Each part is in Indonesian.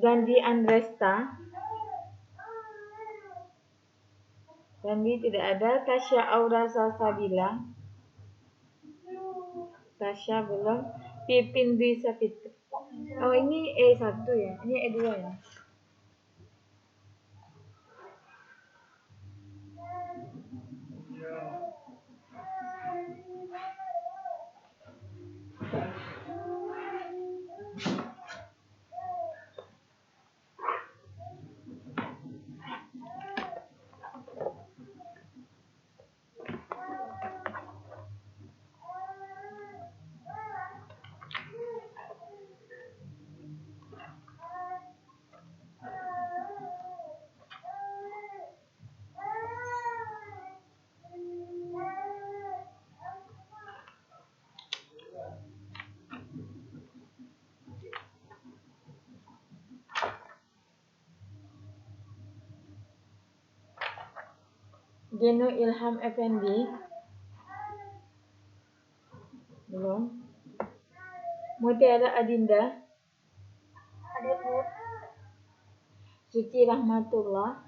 Gandhi Andresta. Gandhi tidak ada. Tasya Aura Salsabila. Tasya belum. Pipin Dwi Sapitri. Oh, ini E1 ya. Ini E2 ya. Geno Ilham Effendi. Belum. Mutiara Adinda. Hadir, Bu. Suci Rahmatullah.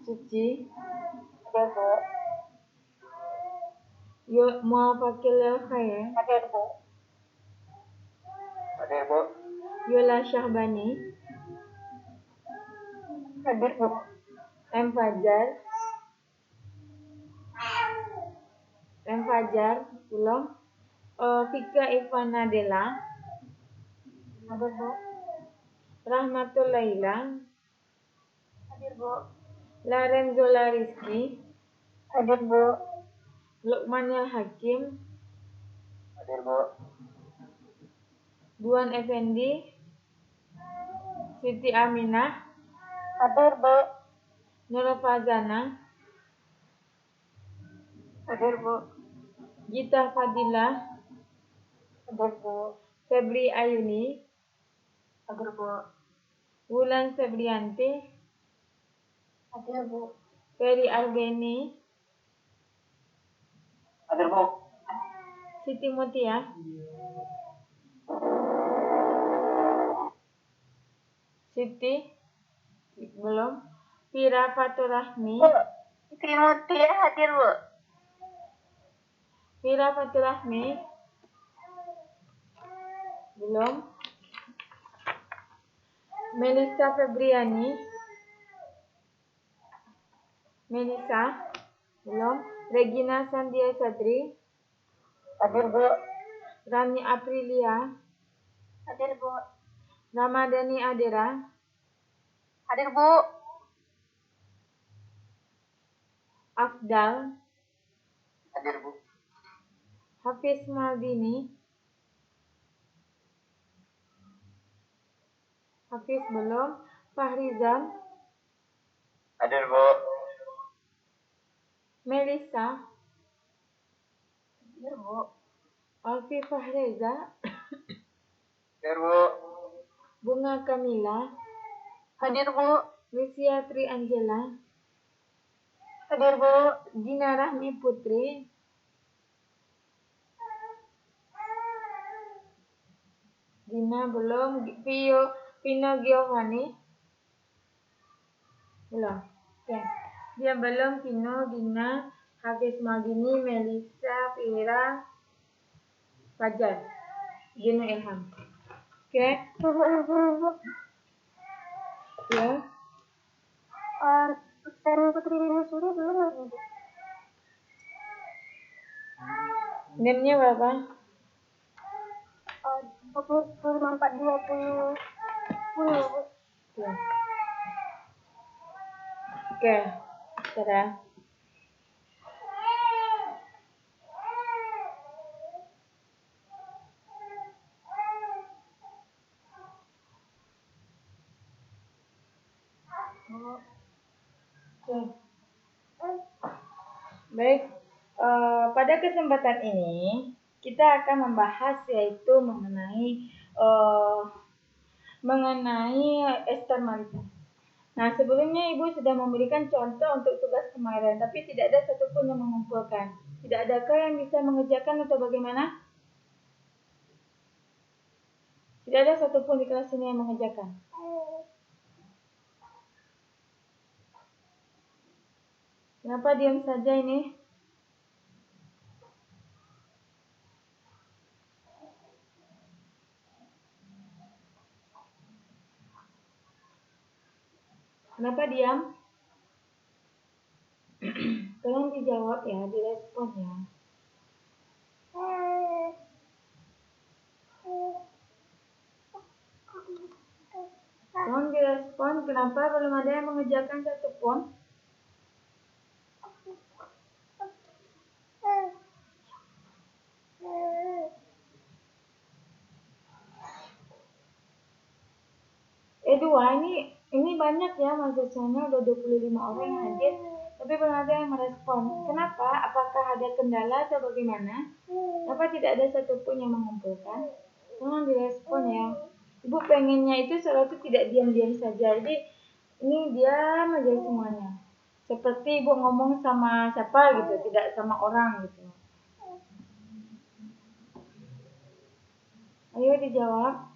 Suci. Hadir, Bu. Muafakil Khair. Hadir, Bu. Hadir, Bu. Yola Syahbani. Hadir, Bu. M. Fajar. M. Fajar. Belum. Fika Ivana Della. Hadir, Bu. Rahmatul Laila. Hadir, Bu. Lorenzo Rizky. Hadir, Bu. Lukmanul Hakim. Hadir, Bu. Duan Effendi. Siti Aminah. Hadir, Bu. Nur Fazana. Hadir, Bu. Gita Fadilah. Hadir, Bu. Febri Ayuni. Hadir, Bu. Wulan Febrianti. Hadir, Bu. Ferry Albeni. Hadir, Bu. Siti Mutia. Siti. Belum. Pira Faturahmi. Bu. Siti Mutia hadir, Bu. Pira Faturahmi. Belum. Melissa Febriani. Melissa. Belum. Regina Sandia Sadri. Hadir, Bu. Rani Aprilia. Hadir, Bu. Ramadhani Adera. Hadir, Bu. Afdal. Hadir, Bu. Hafiz Maldini. Hafiz belum. Fahrizan. Hadir, Bu. Melissa. Hadir, Bu. Alfi Fahreza. Hadir, Bu. Bunga Kamila. Hadir, Bu. Lucia Tri Angela. Hadir, Bu. Gina Rahmi Putri. Gina belum. Pino Giovanni. Belum. Oke. Dia belum. Pino, Gina, Hafiz Maldini, Melissa, Pira, Fajar. Gino Ilham. Oke. Ya. Putri Dini Suri belum lagi, Bu. NIM-nya berapa? 2420. Oke. Oke. Dadah. Oke. Baik. Pada kesempatan ini kita akan membahas yaitu mengenai eksternalitas. Nah, sebelumnya Ibu sudah memberikan contoh untuk tugas kemarin, tapi tidak ada satupun yang mengumpulkan. Tidak adakah yang bisa mengerjakan atau bagaimana? Tidak ada satupun di kelas ini yang mengerjakan. Kenapa diam saja ini? Kenapa diam? Tolong dijawab ya, direspon ya. Tolong direspon, kenapa belum ada yang mengerjakan satupun? Dua, ini banyak ya mahasiswanya, udah 25 orang yang hadir, tapi belum ada yang merespon. Kenapa? Apakah ada kendala atau bagaimana? Kenapa tidak ada satupun yang mengumpulkan? Tolong direspon ya. Ibu pengennya itu saudara itu tidak diam-diam saja. Jadi ini diam aja semuanya. Seperti ibu ngomong sama siapa gitu, tidak sama orang gitu. Ayo dijawab.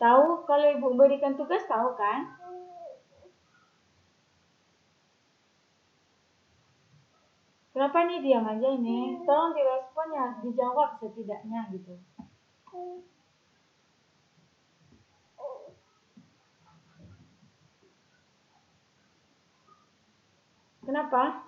Tahu kalau ibu berikan tugas, tahu kan? Kenapa nih diam aja ini? Tolong direspon ya, dijawab setidaknya gitu. Kenapa?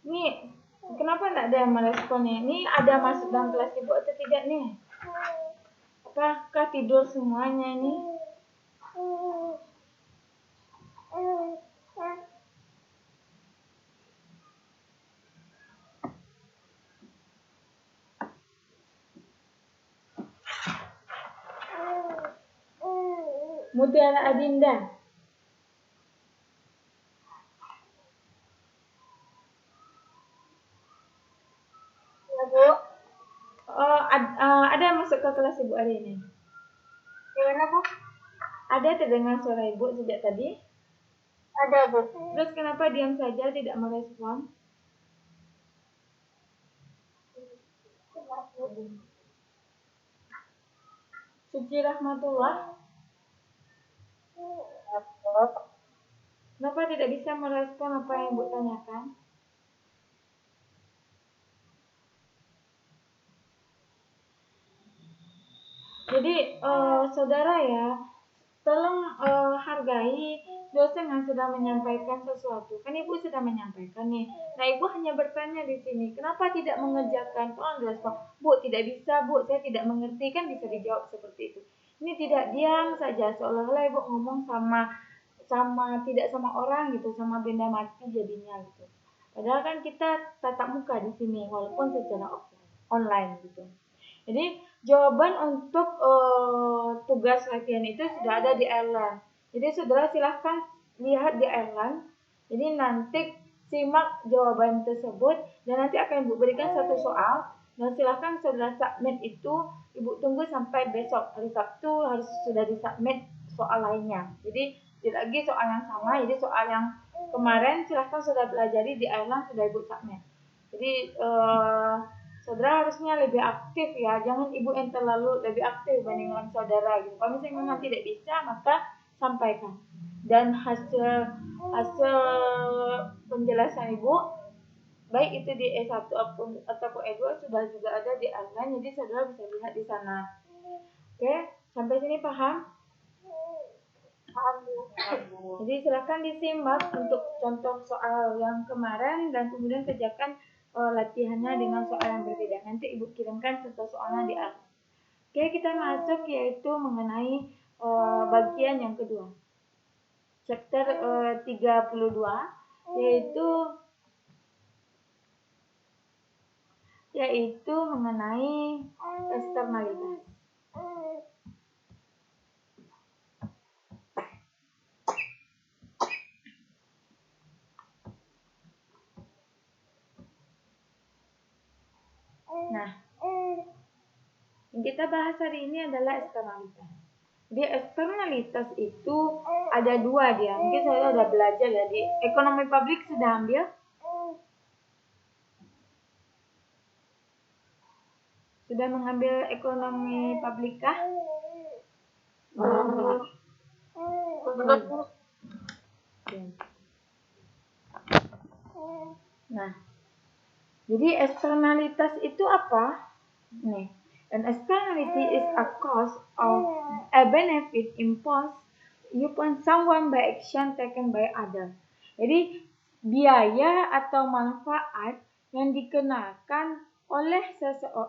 Nih, kenapa enggak ada yang merespon nih? Ini ada masuk dalam kelas ibu atau tidak nih? Apakah tidur semuanya ini? Mutiara Adinda. Ya, Bu. Ada yang masuk ke kelas ibu hari ini? Gimana, Bu? Ada terdengar suara ibu sejak tadi? Ada, Bu. Terus kenapa diam saja tidak merespon? Suci Rahmatullah. Kenapa tidak bisa merespon apa yang ibu tanyakan? Jadi saudara ya, tolong hargai dosen yang sudah menyampaikan sesuatu. Kan ibu sudah menyampaikan nih. Nah ibu hanya bertanya di sini, kenapa tidak mengerjakan? Tolong direspon. Bu tidak bisa, bu saya tidak mengerti, kan bisa dijawab seperti itu. Ini tidak diam saja, seolah-olah ibu ngomong sama tidak sama orang gitu, sama benda mati jadinya gitu. Padahal kan kita tatap muka di sini walaupun secara online gitu. Jadi jawaban untuk tugas latihan itu sudah ada di Erlang. Jadi saudara silahkan lihat di Erlang. Jadi nanti simak jawaban tersebut dan nanti akan ibu berikan satu soal dan silahkan saudara submit itu. Ibu tunggu sampai besok hari Sabtu harus sudah disubmit soal lainnya. Jadi tidak lagi soal yang sama. Jadi soal yang kemarin silahkan sudah pelajari di Erlang sudah ibu submit. Jadi saudara harusnya lebih aktif ya, jangan ibu yang terlalu lebih aktif dibandingkan saudara gitu. Kalau misalnya memang tidak bisa, maka sampaikan. Dan hasil penjelasan ibu, baik itu di E1 ataupun E2 sudah juga ada di online, jadi saudara bisa lihat di sana. Oke, sampai sini paham? Jadi silakan disimak untuk contoh soal yang kemarin dan kemudian kerjakan latihannya dengan soal yang berbeda. Nanti ibu kirimkan contoh soalnya di akhir. Oke, kita masuk yaitu mengenai bagian yang kedua. Chapter 32 yaitu mengenai eksternalitas. Nah, kita bahas hari ini adalah eksternalitas. Jadi eksternalitas itu ada dua dia. Mungkin saya sudah belajar ya di ekonomi publik sudah ambil. Sudah mengambil ekonomi publik kah? Nah, jadi eksternalitas itu apa? Nih, an externality is a cost of a benefit imposed upon someone by action taken by other. Jadi biaya atau manfaat yang dikenakan oleh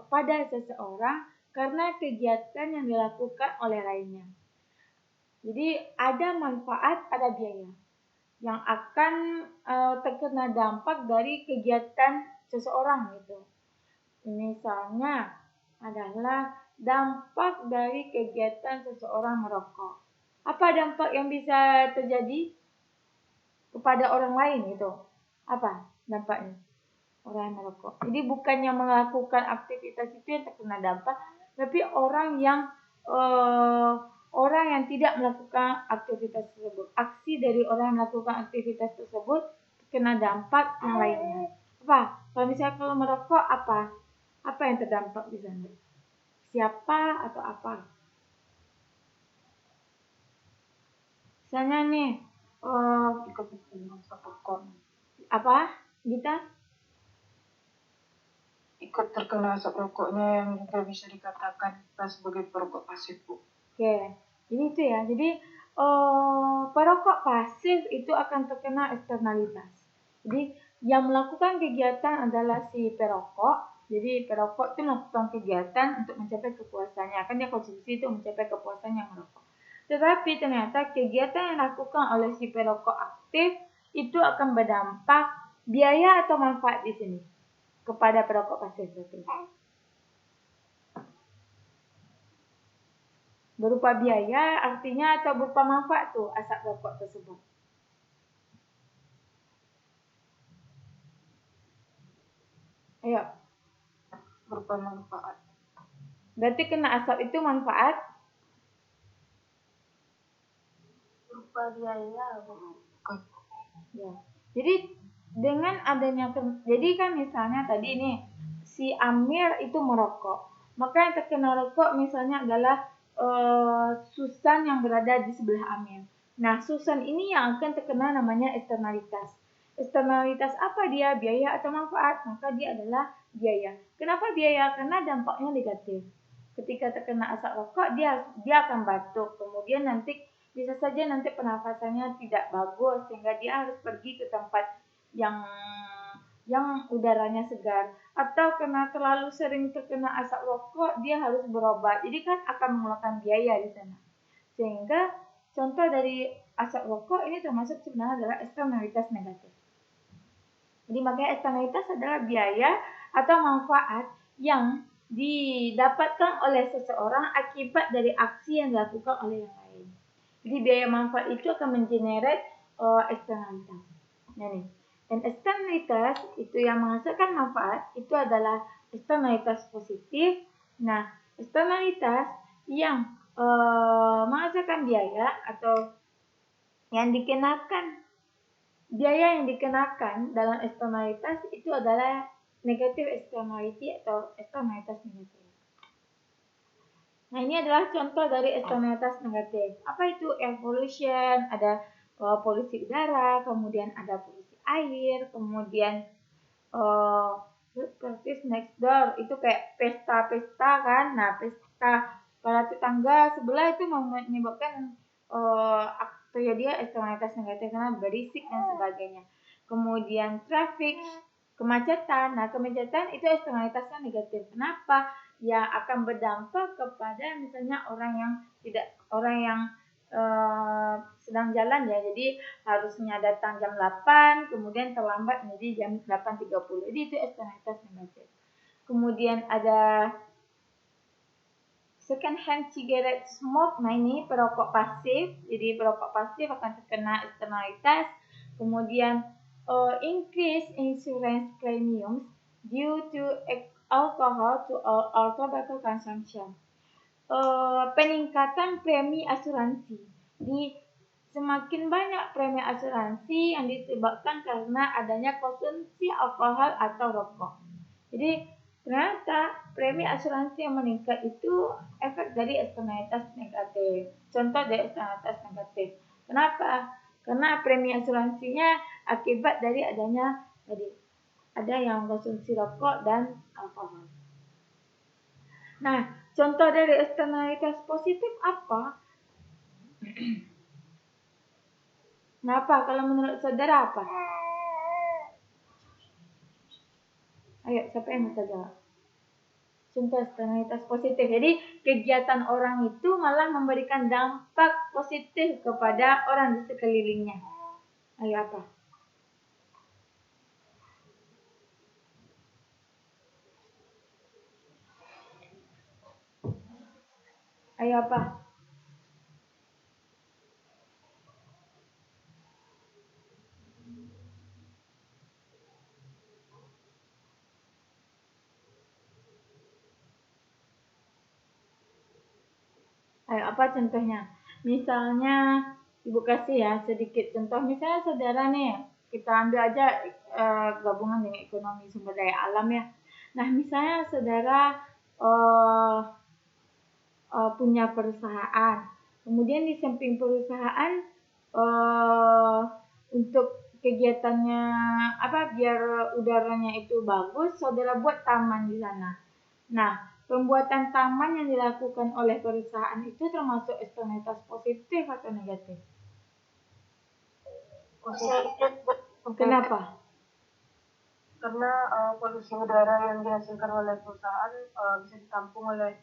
pada seseorang karena kegiatan yang dilakukan oleh lainnya. Jadi ada manfaat, ada biaya yang akan terkena dampak dari kegiatan seseorang gitu. Misalnya adalah dampak dari kegiatan seseorang merokok. Apa dampak yang bisa terjadi kepada orang lain itu? Apa dampaknya? Orang yang merokok. Jadi bukannya melakukan aktivitas itu yang terkena dampak, tapi orang yang tidak melakukan aktivitas tersebut. Aksi dari orang yang melakukan aktivitas tersebut terkena dampak yang lainnya. Apa? Kalau merokok apa? Apa yang terdampak di sana? Siapa atau apa? Misalnya nih, apa? Gita? Ikut terkena asap rokoknya yang juga bisa dikatakan sebagai perokok pasif, Bu. Oke, jadi itu ya. Jadi perokok pasif itu akan terkena eksternalitas. Jadi yang melakukan kegiatan adalah si perokok. Jadi perokok itu melakukan kegiatan untuk mencapai kepuasannya. Kan dia konsumsi itu mencapai kepuasan yang merokok. Tetapi ternyata kegiatan yang dilakukan oleh si perokok aktif itu akan berdampak biaya atau manfaat di sini kepada perokok pasif itu. Berupa biaya artinya atau berupa manfaat tuh asap rokok tersebut. Ayo. Berupa manfaat. Berarti kena asap itu manfaat? Berupa biaya. Ya. Jadi dengan adanya jadi kan misalnya tadi nih si Amir itu merokok. Maka yang terkena rokok misalnya adalah Susan yang berada di sebelah Amir. Nah, Susan ini yang akan terkena namanya eksternalitas. Eksternalitas apa dia? Biaya atau manfaat? Maka dia adalah biaya. Kenapa biaya? Karena dampaknya negatif. Ketika terkena asap rokok, dia akan batuk. Kemudian nanti bisa saja nanti pernafasannya tidak bagus sehingga dia harus pergi ke tempat yang udaranya segar, atau karena terlalu sering terkena asap rokok dia harus berobat. Jadi kan akan mengeluarkan biaya di sana. Sehingga contoh dari asap rokok ini termasuk sebenarnya adalah eksternalitas negatif. Jadi makanya eksternalitas adalah biaya atau manfaat yang didapatkan oleh seseorang akibat dari aksi yang dilakukan oleh yang lain. Jadi biaya manfaat itu akan mengenerate eksternalitas. Nah nih, dan eksternalitas itu yang menghasilkan manfaat itu adalah eksternalitas positif. Nah, eksternalitas yang menghasilkan biaya atau yang dikenakan biaya yang dikenakan dalam eksternalitas itu adalah negative externality atau eksternalitas negatif. Nah, ini adalah contoh dari eksternalitas negatif. Apa itu? Air pollution, ada polusi udara, kemudian ada polusi air, kemudian practice next door, itu kayak pesta-pesta kan. Nah, pesta pada tetangga sebelah itu menyebabkan terjadi eksternalitas negatif karena berisik dan sebagainya. Kemudian traffic, kemacetan. Nah, kemacetan itu eksternalitasnya negatif. Kenapa? Ya akan berdampak kepada misalnya orang yang sedang jalan ya, jadi harusnya datang jam 8 kemudian terlambat menjadi jam 8.30. Jadi itu eksternalitas negatif. Kemudian ada second hand cigarette smoke. Nah, ini perokok pasif. Jadi perokok pasif akan terkena eksternalitas. Kemudian increase insurance premiums due to alcohol to all tobacco consumption. peningkatan premi asuransi. Di semakin banyak premi asuransi yang disebabkan karena adanya konsumsi alkohol atau rokok. Jadi ternyata premi asuransi yang meningkat itu efek dari eksternalitas negatif. Contoh dari eksternalitas negatif. Kenapa? Karena premi asuransinya akibat dari adanya tadi ada yang konsumsi rokok dan alkohol. Nah, contoh dari eksternalitas positif apa? Kenapa? Kalau menurut saudara apa? Ayo, siapa yang bisa jawab? Contoh eksternalitas positif. Jadi, kegiatan orang itu malah memberikan dampak positif kepada orang di sekelilingnya. Ayo, apa? Ayo, apa? Ayo, apa contohnya? Misalnya, Ibu kasih ya sedikit contoh. Misalnya saudara nih, kita ambil aja gabungan dengan ekonomi sumber daya alam ya. Nah, misalnya saudara punya perusahaan. Kemudian di samping perusahaan untuk kegiatannya biar udaranya itu bagus, saudara buat taman di sana. Nah, pembuatan taman yang dilakukan oleh perusahaan itu termasuk eksternalitas positif atau negatif? Positif. Kenapa? Karena polusi udara yang dihasilkan oleh perusahaan bisa ditampung oleh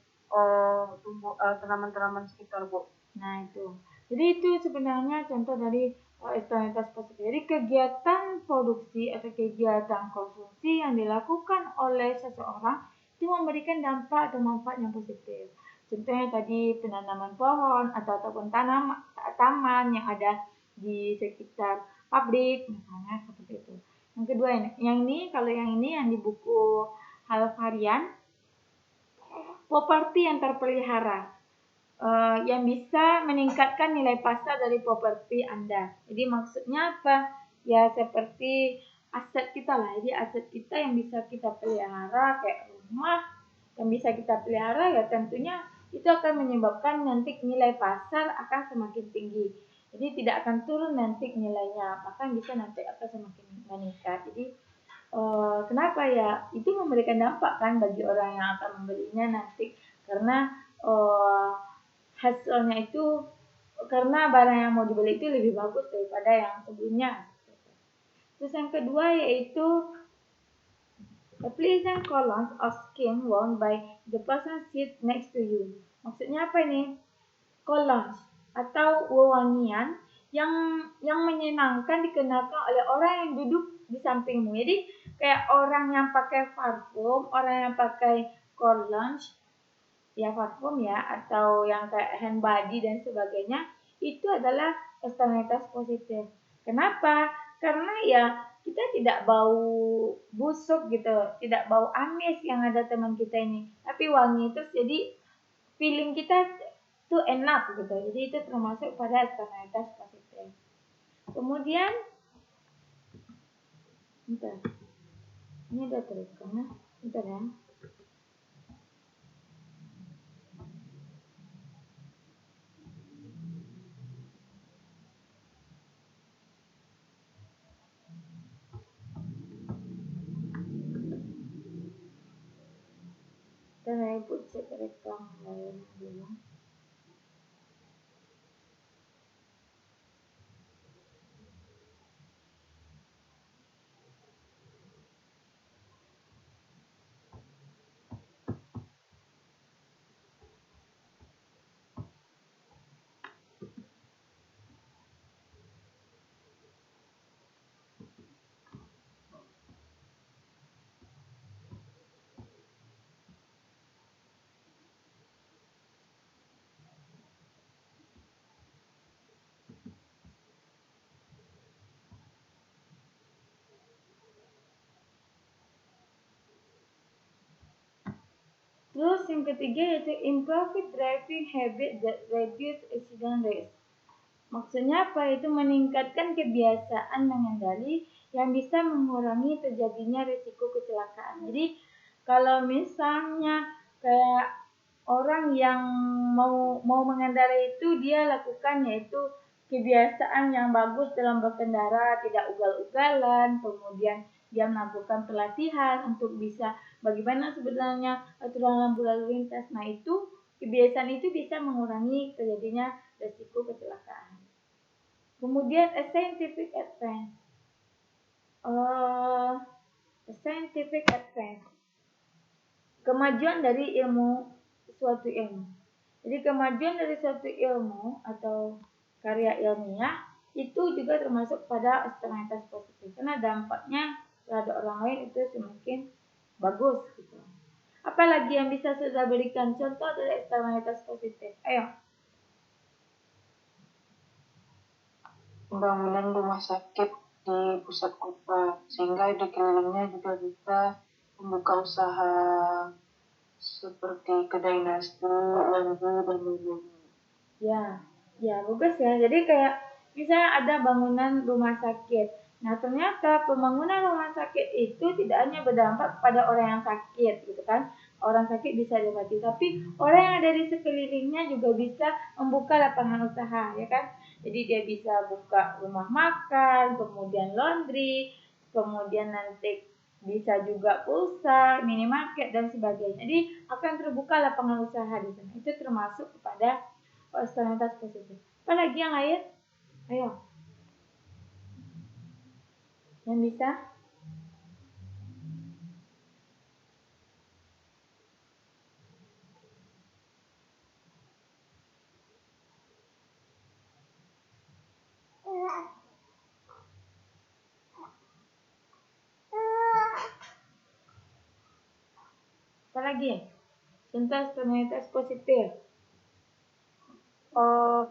tanaman-tanaman sekitar, Bu. Nah, itu. Jadi itu sebenarnya contoh dari eksternalitas positif. Jadi kegiatan produksi atau kegiatan konsumsi yang dilakukan oleh seseorang itu memberikan dampak atau manfaat yang positif. Contohnya tadi penanaman pohon ataupun taman yang ada di sekitar pabrik misalnya seperti itu. Yang kedua ini, yang di buku Halvarian, properti yang terpelihara. Yang bisa meningkatkan nilai pasar dari properti Anda. Jadi maksudnya apa? Ya seperti aset kita lah. Jadi aset kita yang bisa kita pelihara kayak rumah yang bisa kita pelihara ya tentunya itu akan menyebabkan nanti nilai pasar akan semakin tinggi. Jadi tidak akan turun nanti nilainya, bahkan bisa nanti akan semakin meningkat. Jadi kenapa ya? Itu memberikan dampak kan bagi orang yang akan membelinya nanti karena hasilnya itu karena barang yang mau dibeli itu lebih bagus daripada yang sebelumnya. Terus yang kedua yaitu a pleasant cologne or skin worn by the person sit next to you. Maksudnya apa ini? Cologne atau wewangian yang menyenangkan dikenakan oleh orang yang duduk di sampingmu. Jadi kayak orang yang pakai parfum, orang yang pakai cologne ya parfum ya atau yang kayak hand body dan sebagainya itu adalah eksternalitas positif. Kenapa? Karena ya kita tidak bau busuk gitu, tidak bau amis yang ada teman kita ini, tapi wangi terus jadi feeling kita tuh enak gitu. Jadi itu termasuk pada eksternalitas positif. Kemudian bentar. Ini udah terekam ya. Bentar ya. Dan saya put cek rekam lain dulu. Terus yang ketiga yaitu improve driving habit that reduce accident risk. Maksudnya apa? Itu meningkatkan kebiasaan mengendali yang bisa mengurangi terjadinya risiko kecelakaan. Jadi kalau misalnya kayak orang yang mau mengendarai itu dia lakukan yaitu kebiasaan yang bagus dalam berkendara, tidak ugal-ugalan, kemudian dia melakukan pelatihan untuk bisa bagaimana sebenarnya aturan lampu lalu lintas. Nah, itu kebiasaan itu bisa mengurangi terjadinya risiko kecelakaan. Kemudian a scientific advance. Kemajuan dari suatu ilmu. Jadi kemajuan dari suatu ilmu atau karya ilmiah itu juga termasuk pada eksternalitas positif. Karena dampaknya terhadap orang lain itu semakin bagus gitu. Apalagi yang bisa sudah berikan contoh dari eksternalitas positif? Ayo. Pembangunan rumah sakit di pusat kota, sehingga di kelilingnya juga bisa membuka usaha seperti kedai nasi, lampu, dan lain-lain. Ya, bagus ya. Jadi kayak misalnya ada bangunan rumah sakit. Nah, ternyata pembangunan rumah sakit itu tidak hanya berdampak pada orang yang sakit, gitu kan. Orang sakit bisa diobati, tapi orang yang ada di sekelilingnya juga bisa membuka lapangan usaha, ya kan. Jadi dia bisa buka rumah makan, kemudian laundry, kemudian nanti bisa juga pulsa, minimarket dan sebagainya. Jadi akan terbuka lapangan usaha di sana. Itu termasuk kepada eksternalitas positif. Apa lagi yang lain? Ayo. Yang bisa? Apa lagi? Contoh eksternalitas positif.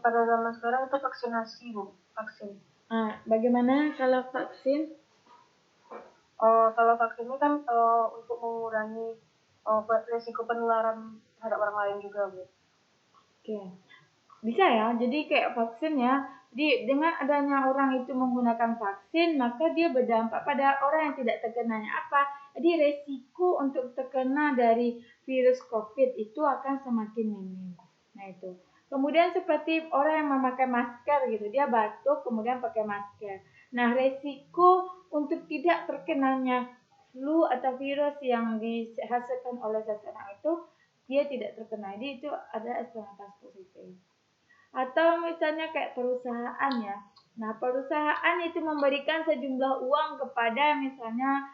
Pada zaman sekarang itu vaksinasi, Bu. Vaksin. Bagaimana kalau vaksin? Kalau vaksin ini kan untuk mengurangi risiko penularan terhadap orang lain juga, Bu. Oke. Bisa ya, jadi kayak vaksin ya. Jadi dengan adanya orang itu menggunakan vaksin, maka dia berdampak pada orang yang tidak terkenanya apa. Jadi resiko untuk terkena dari virus COVID itu akan semakin minim. Nah itu. Kemudian seperti orang yang memakai masker gitu, dia batuk kemudian pakai masker. Nah resiko untuk tidak terkenanya flu atau virus yang dihasilkan oleh seseorang itu dia tidak terkena. Jadi itu ada eksternalitas positif. Atau misalnya kayak perusahaan ya. Nah, perusahaan itu memberikan sejumlah uang kepada misalnya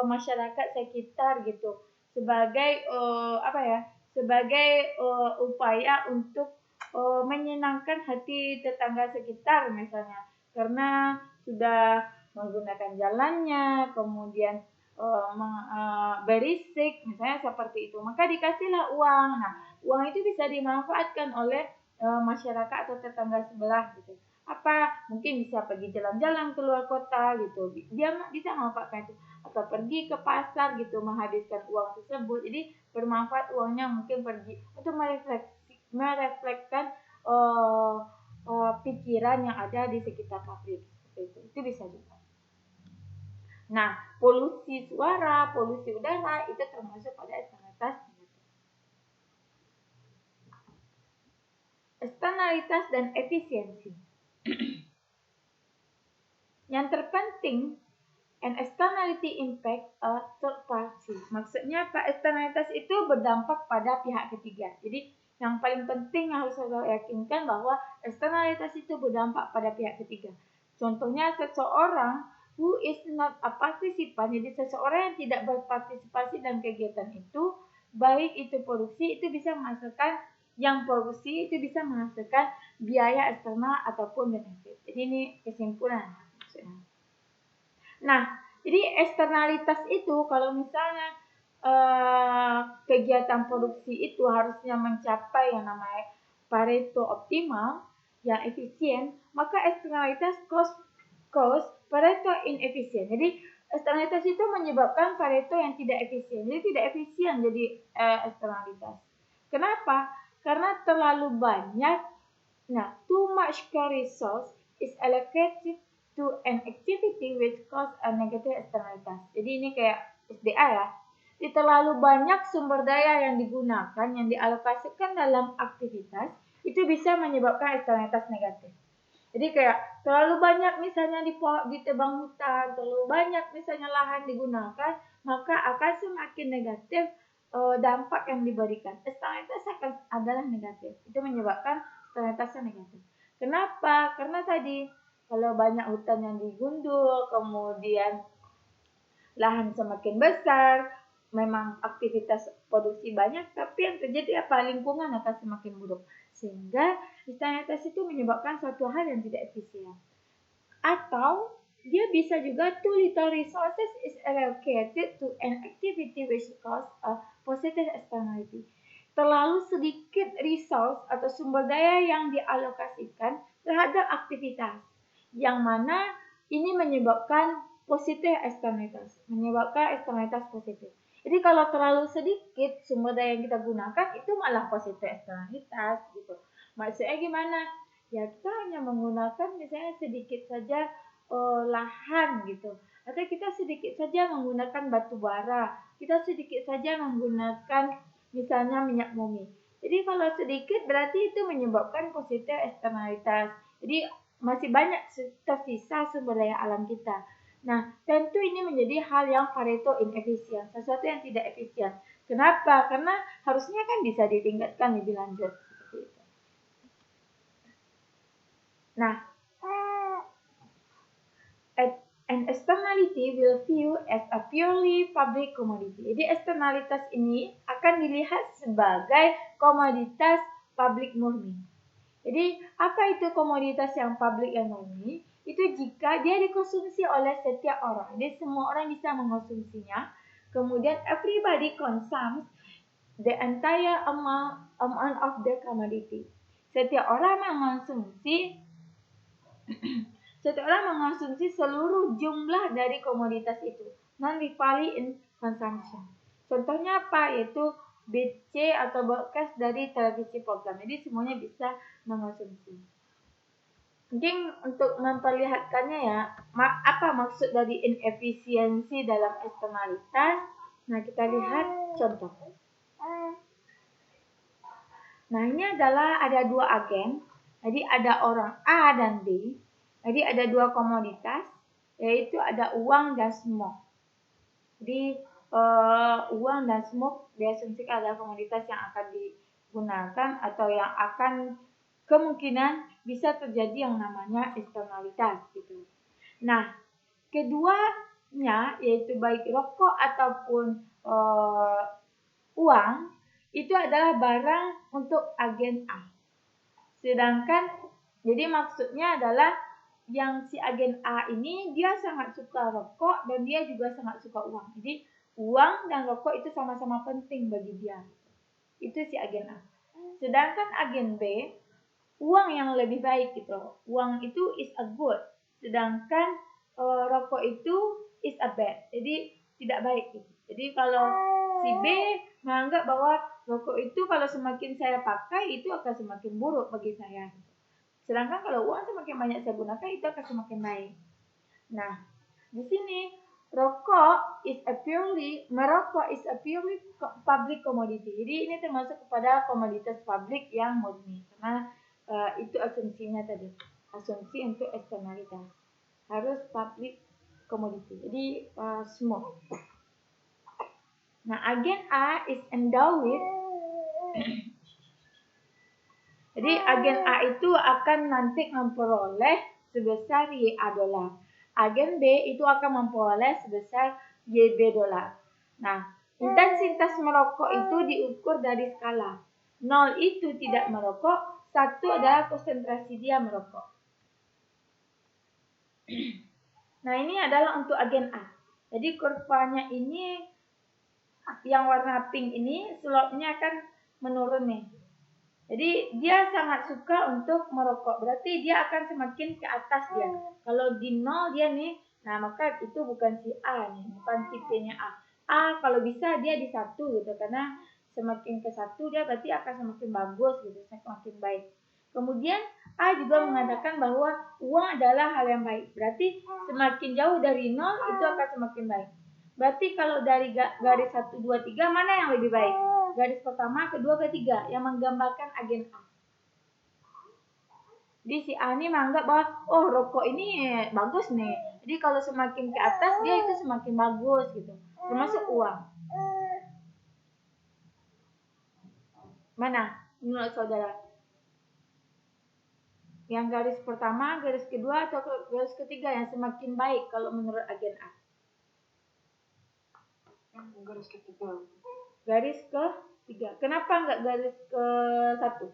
masyarakat sekitar gitu sebagai sebagai upaya untuk menyenangkan hati tetangga sekitar misalnya karena sudah menggunakan jalannya, kemudian berisik misalnya seperti itu. Maka dikasihlah uang. Nah, uang itu bisa dimanfaatkan oleh masyarakat atau tetangga sebelah gitu. Apa mungkin bisa pergi jalan-jalan keluar kota gitu. Dia bisa manfaatkan itu atau pergi ke pasar gitu menghabiskan uang tersebut. Jadi bermanfaat uangnya mungkin pergi untuk merefleksikan pikiran yang ada di sekitar pabrik seperti itu. Itu bisa juga. Nah, polusi suara, polusi udara itu termasuk pada eksternalitas. Eksternalitas dan efisiensi. Yang terpenting, an externality impact a third party. Maksudnya apa? Eksternalitas itu berdampak pada pihak ketiga. Jadi yang paling penting yang harus saya yakinkan bahwa eksternalitas itu berdampak pada pihak ketiga. Contohnya seseorang who is not a participant, jadi seseorang yang tidak berpartisipasi dalam kegiatan itu, baik itu produksi itu bisa menghasilkan yang produksi itu bisa menghasilkan biaya eksternal ataupun benefit. Jadi ini kesimpulan maksudnya. Nah, jadi eksternalitas itu kalau misalnya kegiatan produksi itu harusnya mencapai yang namanya Pareto optimal, yang efisien, maka eksternalitas cost Pareto inefisien. Jadi eksternalitas itu menyebabkan Pareto yang tidak efisien. Jadi tidak efisien jadi eksternalitas. Kenapa? Karena terlalu banyak. Nah, too much resource is allocated to an activity which cause a negative externalitas. Jadi ini kayak SDA ya. Jadi terlalu banyak sumber daya yang digunakan, yang dialokasikan dalam aktivitas, itu bisa menyebabkan eksternalitas negatif. Jadi kayak terlalu banyak misalnya ditebang hutan, terlalu banyak misalnya lahan digunakan, maka akan semakin negatif dampak yang diberikan. Eksternalitas adalah negatif. Itu menyebabkan eksternalitasnya negatif. Kenapa? Karena tadi kalau banyak hutan yang digundul, kemudian lahan semakin besar, memang aktivitas produksi banyak, tapi yang terjadi apa? Lingkungan akan semakin buruk. Sehingga eksternalitas itu menyebabkan suatu hal yang tidak efisien. Atau dia bisa juga too little resources is allocated to an activity which cause a positive externality. Terlalu sedikit resource atau sumber daya yang dialokasikan terhadap aktivitas, yang mana ini menyebabkan positif eksternalitas, menyebabkan eksternalitas positif. Jadi kalau terlalu sedikit sumber daya yang kita gunakan itu malah positif eksternalitas gitu. Maksudnya gimana? Ya kita hanya menggunakan misalnya sedikit saja lahan gitu. Atau kita sedikit saja menggunakan batu bara. Kita sedikit saja menggunakan misalnya minyak bumi. Jadi kalau sedikit berarti itu menyebabkan positif eksternalitas. Jadi masih banyak tersisa sumber daya alam kita. Nah, tentu ini menjadi hal yang Pareto inefisien, sesuatu yang tidak efisien. Kenapa? Karena harusnya kan bisa ditingkatkan lebih lanjut. Seperti itu. Nah, an externality will view as a purely public commodity. Jadi eksternalitas ini akan dilihat sebagai komoditas publik murni. Jadi apa itu komoditas yang publik yang murni? Itu jika dia dikonsumsi oleh setiap orang. Jadi semua orang bisa mengkonsumsinya. Kemudian everybody consumes the entire amount of the commodity. Setiap orang mengonsumsi seluruh jumlah dari komoditas itu, non-rivally in consumption. Contohnya apa? Yaitu BC atau broadcast dari televisi program. Jadi semuanya bisa mengonsumsi. Mungkin untuk memperlihatkannya ya, apa maksud dari inefisiensi dalam eksternalitas? Nah, kita lihat contoh. Nah, ini adalah ada dua agen. Jadi ada orang A dan B. Jadi ada dua komoditas, yaitu ada uang dan smoke. Jadi uang dan smoke diasumsikan adalah komoditas yang akan digunakan atau yang akan kemungkinan bisa terjadi yang namanya eksternalitas gitu. Nah, keduanya yaitu baik rokok ataupun uang itu adalah barang untuk agen A. Sedangkan jadi maksudnya adalah yang si agen A ini dia sangat suka rokok dan dia juga sangat suka uang. Jadi uang dan rokok itu sama-sama penting bagi dia. Itu si agen A. Sedangkan agen B, uang yang lebih baik gitu. Uang itu is a good. Sedangkan rokok itu is a bad. Jadi tidak baik gitu. Jadi kalau si B menganggap bahwa rokok itu kalau semakin saya pakai itu akan semakin buruk bagi saya. Sedangkan kalau uang semakin banyak saya gunakan itu akan semakin baik. Nah, di sini merokok is a purely public commodity. Jadi ini termasuk kepada komoditas publik yang murni. Karena itu asumsinya tadi. Asumsi untuk eksternalitas. Harus public commodity. Jadi smoke. Nah, agen A is endowed with jadi agen A itu akan nanti memperoleh sebesar YA dolar. Agen B itu akan memperoleh sebesar YB dolar. Nah, intensitas merokok itu diukur dari skala. 0 itu tidak merokok, 1 adalah konsentrasi dia merokok. Nah, ini adalah untuk agen A. Jadi kurvanya ini yang warna pink ini slope-nya akan menurun nih. Jadi dia sangat suka untuk merokok. Berarti dia akan semakin ke atas dia. Kalau di 0 dia nih Nah, maka itu bukan si A nih, bukan tipenya A. A kalau bisa dia di 1 gitu, karena semakin ke 1 dia berarti akan semakin bagus gitu, semakin baik. Kemudian A juga mengatakan bahwa uang adalah hal yang baik. Berarti semakin jauh dari 0 itu akan semakin baik. Berarti kalau dari garis 1, 2, 3 mana yang lebih baik? Garis pertama, kedua, ketiga yang menggambarkan agen A. Jadi si A ini menganggap bahwa oh rokok ini bagus nih. Jadi kalau semakin ke atas dia itu semakin bagus gitu. Termasuk uang. Mana menurut saudara? Yang garis pertama, garis kedua, atau garis ketiga yang semakin baik kalau menurut agen A? Garis ketiga. Garis ketiga. Kenapa enggak garis ke 1?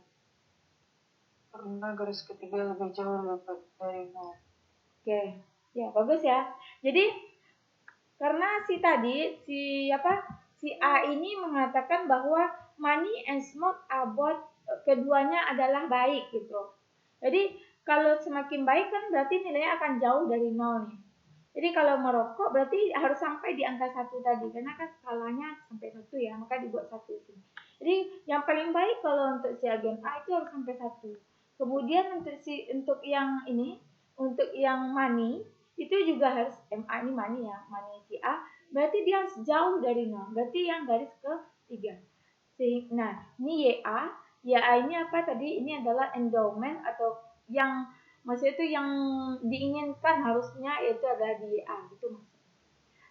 Karena garis ketiga lebih jauh dari 0. Oke. Ya, bagus ya. Jadi karena si A ini mengatakan bahwa money and smoke are both, keduanya adalah baik gitu. Jadi kalau semakin baik kan berarti nilainya akan jauh dari 0 nih. Jadi kalau merokok berarti harus sampai di angka 1 tadi, karena kan skalanya sampai 1 ya, maka dibuat 1 sini. Jadi yang paling baik kalau untuk si agen A itu harus sampai 1. Kemudian untuk yang ini, untuk yang money itu juga harus MA ini money ya, money si A, berarti dia harus jauh dari 0. Berarti yang garis ketiga. Nah, ini YA ini apa tadi? Ini adalah endowment atau yang maksudnya itu yang diinginkan harusnya yaitu adalah di YA gitu maksudnya.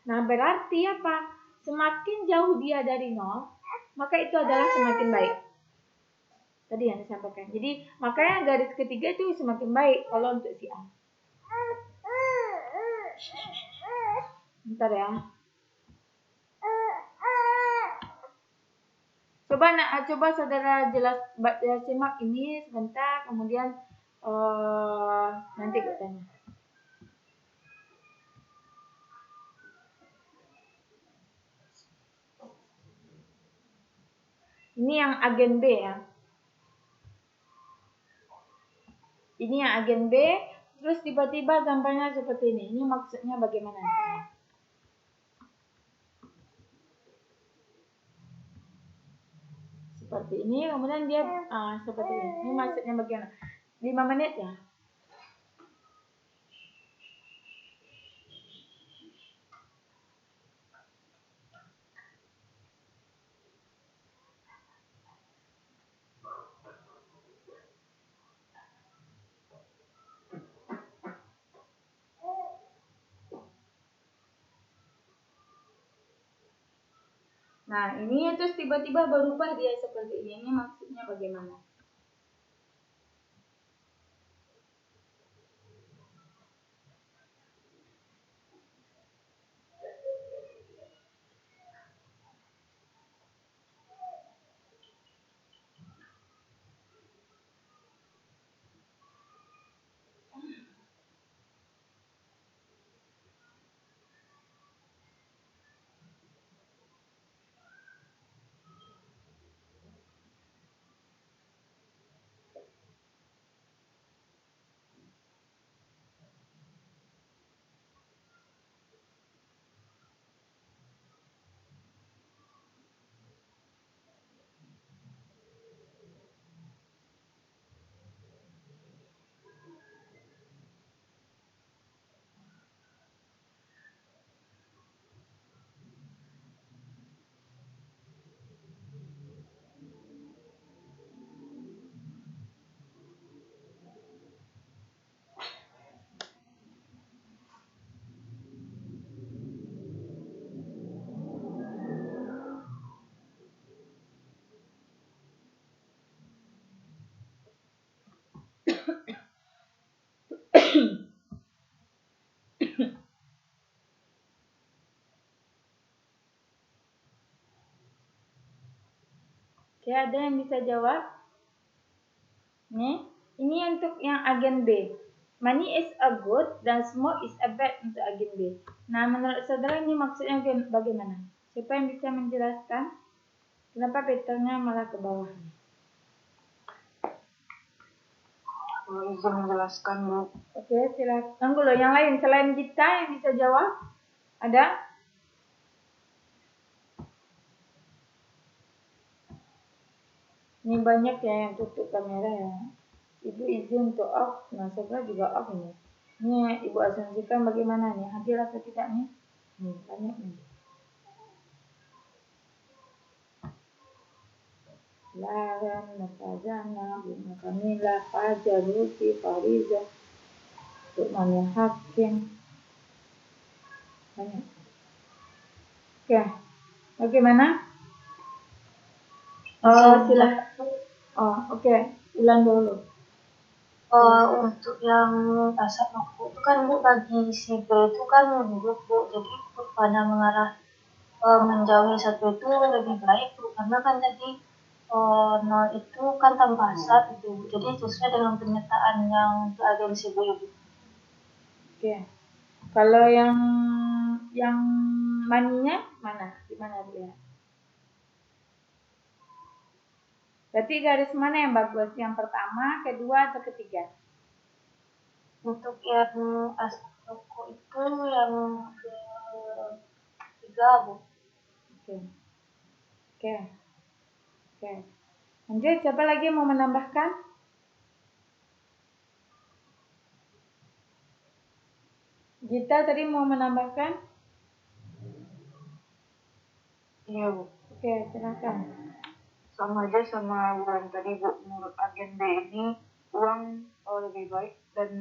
Nah, berarti apa? Semakin jauh dia dari 0, maka itu adalah semakin baik. Tadi yang disampaikan. Jadi, makanya garis ketiga itu semakin baik kalau untuk si A. Bentar ya. Coba saudara simak ini sebentar, kemudian nanti gue tanya. Ini yang agen B ya. Ini yang agen B, terus tiba-tiba gambarnya seperti ini. Ini maksudnya bagaimana? Seperti ini, kemudian dia seperti ini. Ini maksudnya bagaimana? 5 menit ya. Nah, ini terus tiba-tiba berubah dia seperti ini. Ini maksudnya bagaimana? Oke, ada yang bisa jawab? Nih, ini untuk yang agen B. Money is a good dan smoke is a bad untuk agen B. Nah, menurut saudara ini maksudnya bagaimana? Siapa yang bisa menjelaskan? Kenapa patternnya malah ke bawah? izin menjelaskan, Bu. Oke, silakan. Tunggu loh, yang lain selain kita yang bisa jawab? Ada? Ini banyak ya yang tutup kamera ya. Ibu izin untuk off, nah sebelah juga off ini. Ini Ibu asumsikan bagaimana nih, hadir atau tidak nih? Banyak nih. Laren, Nafazana, Bunda Kamila, Fajar, Lutfi, Fariza, Lukman Hakim. Banyak. Oke, bagaimana? Silakan. Oke. Ulang dulu. Untuk yang asap rokok itu kan Bu, bagi si B itu kan buruk Bu, jadi pada mengarah menjauhi satu itu lebih baik Bu, karena kan tadi 0 itu kan tanpa asap itu, jadi sesuai dengan pernyataan yang untuk agensi B itu. Oke. Kalau yang maninya mana? Di mana dia? Berarti garis mana yang bagus? Yang pertama, kedua, atau ketiga? Untuk yang asap rokok itu yang ketiga Bu. Oke. Lanjut, siapa lagi mau menambahkan? Gita tadi mau menambahkan? Iya, Bu. Oke, silakan. Sama aja sama bulan tadi, Bu. Menurut agen B ini uang lebih baik dan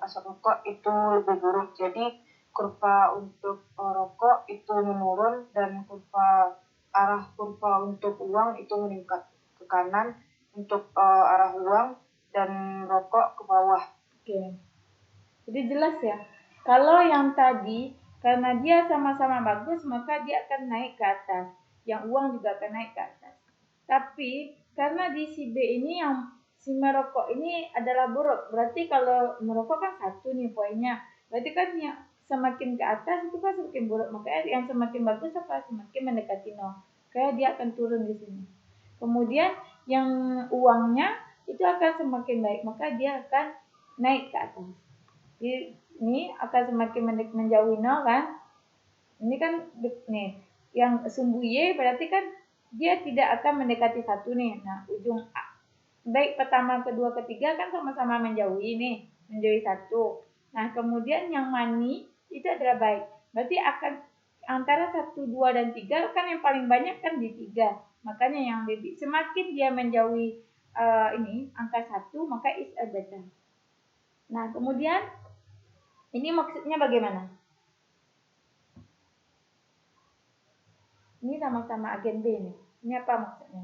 asap rokok itu lebih buruk. Jadi kurva untuk rokok itu menurun dan arah kurva untuk uang itu meningkat ke kanan untuk arah uang dan rokok ke bawah. Oke. Jadi jelas ya. Kalau yang tadi karena dia sama-sama bagus maka dia akan naik ke atas. Yang uang juga akan naik ke atas. Tapi karena di si B ini yang si merokok ini adalah buruk. Berarti kalau merokok kan 1 nih poinnya. Berarti kan yang semakin ke atas itu kan semakin buruk. Makanya yang semakin bagus apa? Semakin mendekati 0. Kayak dia akan turun di sini. Kemudian yang uangnya itu akan semakin baik. Maka dia akan naik ke atas. Ini akan semakin menjauhi 0 kan? Ini kan nih yang sumbu Y berarti kan dia tidak akan mendekati 1 nih. Nah, ujung A, baik pertama, kedua, ketiga kan sama-sama menjauhi nih, menjauhi 1. Nah, kemudian yang mani itu adalah baik. Berarti akan antara 1, 2, dan 3 kan yang paling banyak kan di 3. Makanya yang lebih semakin dia menjauhi ini angka 1 maka is a better. Nah, kemudian ini maksudnya bagaimana? Ini sama-sama agen B nih. Ini apa maksudnya?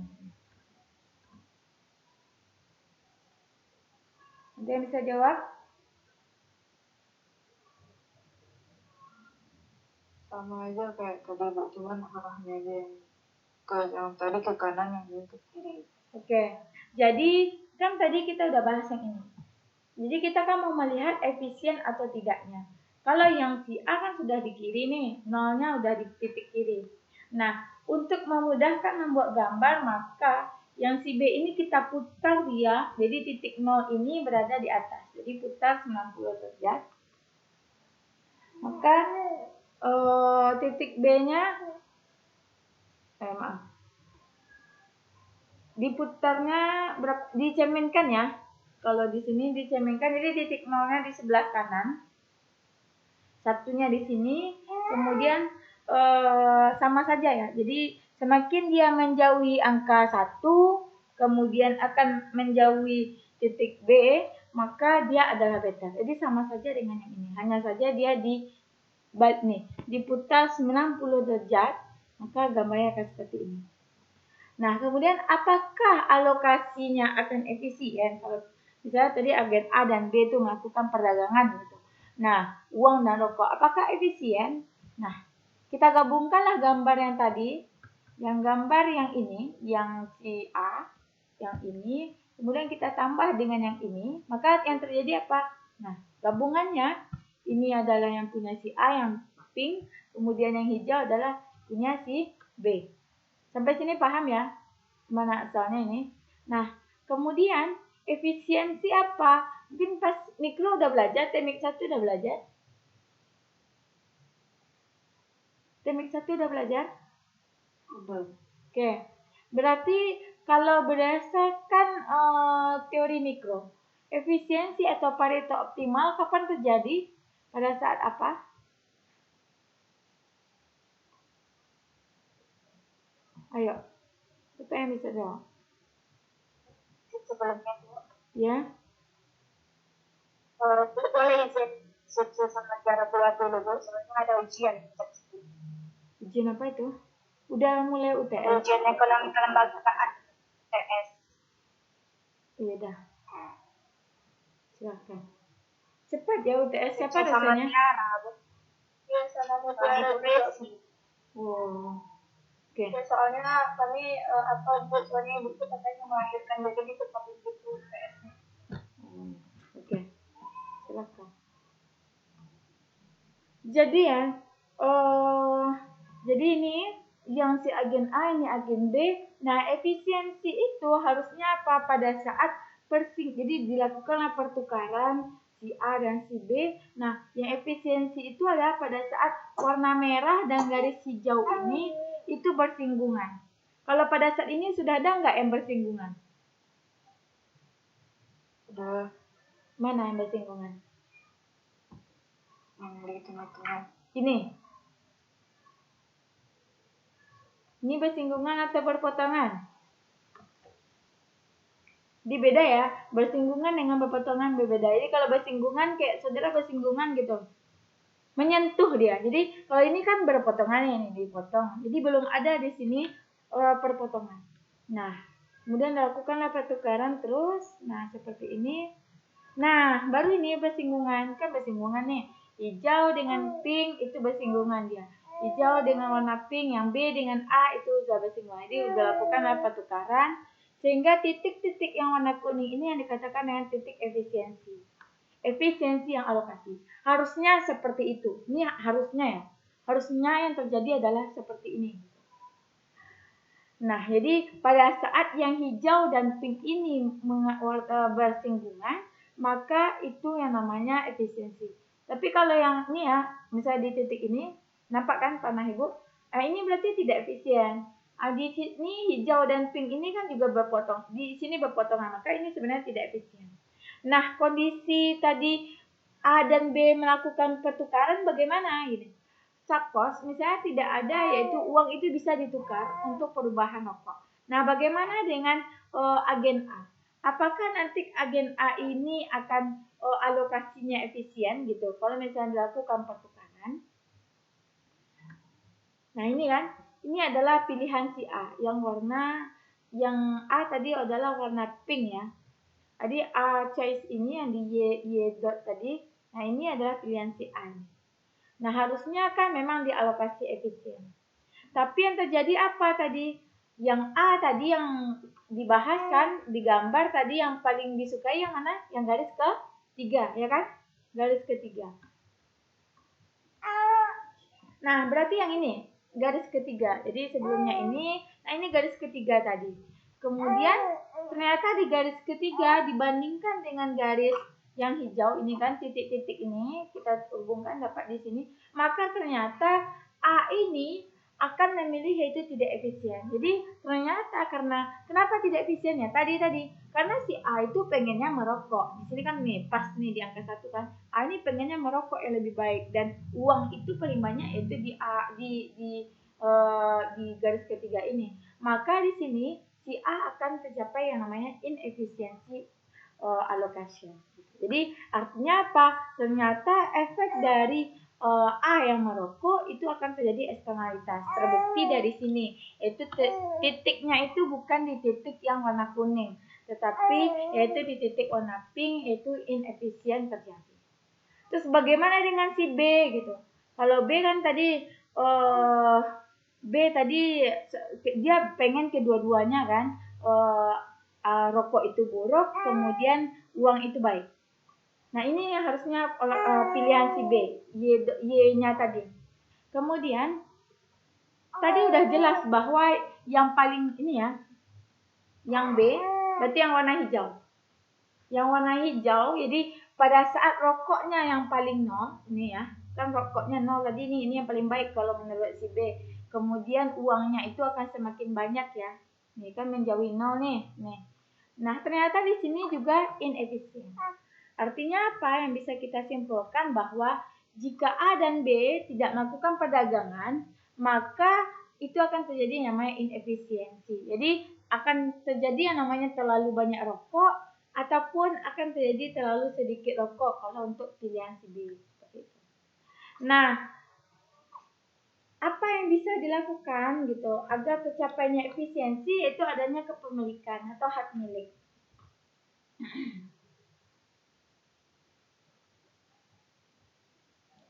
Ada yang bisa jawab? Sama aja kayak tadi, Bu, cuman arahnya aja yang tadi ke kanan, yang ini ke kiri. Oke. Jadi kan tadi kita udah bahas yang ini. Jadi kita kan mau melihat efisien atau tidaknya. Kalau yang si A kan sudah di kiri nih, nolnya udah di titik kiri. Nah, untuk memudahkan membuat gambar, maka yang si B ini kita putar dia, jadi titik 0 ini berada di atas. Jadi putar 90 derajat. Maka titik B-nya diputarnya dicerminkan ya. Kalau di sini dicerminkan, jadi titik 0-nya di sebelah kanan. Satunya di sini, kemudian sama saja ya. Jadi semakin dia menjauhi angka 1, kemudian akan menjauhi titik B, maka dia adalah beta. Jadi sama saja dengan yang ini. Hanya saja dia diputar 90 derajat, maka gambarnya akan seperti ini. Nah, kemudian apakah alokasinya akan efisien? Kalau misalnya tadi agen A dan B itu melakukan perdagangan gitu. Nah, uang dan rokok, apakah efisien? Nah, kita gabungkanlah gambar yang tadi, yang gambar yang ini, yang si A, yang ini, kemudian kita tambah dengan yang ini, maka yang terjadi apa? Nah, gabungannya, ini adalah yang punya si A yang pink, kemudian yang hijau adalah punya si B. Sampai sini paham ya? Mana asalnya ini? Nah, kemudian Efisiensi apa? Mungkin pas mikro udah belajar, teknik 1 udah belajar. Teknik 1 udah belajar? Udah. Oke. Berarti kalau berdasarkan teori mikro, efisiensi atau Pareto optimal kapan terjadi? Pada saat apa? Ayo. Siapa yang bisa jawab? Sebelumnya Ya. boleh izin sama cara buat dulu Bu, soalnya ada ujian. Ujian apa itu? Udah mulai UTS? Ujian ekonomi kelembagaan UTS. Iya dah. Silakan. Cepat ya UTS. Siapa Sama rasanya? Tiara Bu. Iya sama Tiara Desi. Oh. Oke. Ya, soalnya kami soalnya ibu katanya melahirkan jadi tetap itu UTS-nya. Oke. Silakan. Jadi ya, jadi ini yang si agen A, ini agen B. Nah, efisiensi itu harusnya apa? Pada saat jadi dilakukanlah pertukaran si A dan si B. Nah, yang efisiensi itu adalah pada saat warna merah dan garis hijau ini itu bersinggungan. Kalau pada saat ini sudah ada nggak yang bersinggungan? Udah. Mana yang bersinggungan? Yang di tengah-tengah. Ini bersinggungan atau berpotongan? Beda ya, bersinggungan dengan berpotongan berbeda. Jadi kalau bersinggungan kayak saudara bersinggungan gitu, menyentuh dia. Jadi kalau ini kan berpotongan ya, ini dipotong. Jadi belum ada di sini perpotongan. Nah, kemudian lakukanlah pertukaran terus. Nah, seperti ini. Nah, baru ini bersinggungan. Kan bersinggungan nih. Hijau dengan pink itu bersinggungan dia. Hijau dengan warna pink, yang B dengan A itu sudah bersinggungan. Jadi sudah lakukanlah pertukaran. Sehingga titik-titik yang warna kuning ini yang dikatakan dengan titik efisiensi. Efisiensi yang alokasi. Harusnya seperti itu. Ini harusnya ya. Harusnya yang terjadi adalah seperti ini. Nah, jadi pada saat yang hijau dan pink ini bersinggungan, maka itu yang namanya efisiensi. Tapi kalau yang ini ya, misalnya di titik ini, nampak kan panah ibu? Ini berarti tidak efisien. Di sini hijau dan pink ini kan juga berpotong. Di sini berpotongan, maka ini sebenarnya tidak efisien. Nah, kondisi tadi A dan B melakukan pertukaran bagaimana? Gini. Suppose misalnya tidak ada, yaitu uang itu bisa ditukar untuk perubahan rokok. Nah, bagaimana dengan agen A? Apakah nanti agen A ini akan alokasinya efisien gitu? Kalau misalnya dilakukan pertukaran. Nah, ini kan, ini adalah pilihan si A yang A tadi adalah warna pink ya. Jadi A choice ini yang di Y dot tadi. Nah, ini adalah pilihan si A. Nah, harusnya kan memang dialokasi efisien. Tapi yang terjadi apa tadi? Yang A tadi yang dibahas kan, digambar tadi yang paling disukai yang mana? Yang garis ketiga, ya kan? Garis ketiga. Nah, berarti yang ini, garis ketiga. Jadi sebelumnya ini, nah ini garis ketiga tadi. Kemudian ternyata di garis ketiga dibandingkan dengan garis yang hijau ini kan, titik-titik ini kita hubungkan dapat di sini, maka ternyata A ini akan memilih yaitu tidak efisien. Jadi ternyata kenapa tidak efisien ya? Tadi karena si A itu pengennya merokok. Di sini kan nih pas nih di angka 1 kan. A ini pengennya merokok yang lebih baik dan uang itu paling banyak yaitu di garis ketiga ini. Maka di sini si A akan tercapai yang namanya inefisiensi allocation. Jadi artinya apa? Ternyata efek dari A yang merokok itu akan terjadi eksternalitas. Terbukti dari sini. Itu titiknya itu bukan di titik yang warna kuning, tetapi yaitu di titik warna pink, yaitu inefisien terjadi. Terus bagaimana dengan si B gitu? Kalau B kan tadi dia pengen kedua-duanya kan, rokok itu buruk, kemudian uang itu baik. Nah, ini yang harusnya pilihan si B, Y-nya tadi. Kemudian, tadi udah jelas bahwa yang paling ini ya, yang B, berarti yang warna hijau. yang warna hijau. Jadi pada saat rokoknya yang paling nol, ini ya, kan rokoknya nol tadi ini yang paling baik kalau menurut si B. Kemudian uangnya itu akan semakin banyak ya. Nih kan menjauhi nol nih. Nah, ternyata di sini juga inefisien. Artinya apa yang bisa kita simpulkan bahwa jika A dan B tidak melakukan perdagangan, maka itu akan terjadi yang namanya inefisiensi. Jadi akan terjadi yang namanya terlalu banyak rokok ataupun akan terjadi terlalu sedikit rokok kalau untuk pilihan si B. Nah, apa yang bisa dilakukan gitu agar tercapainya efisiensi, yaitu adanya kepemilikan atau hak milik.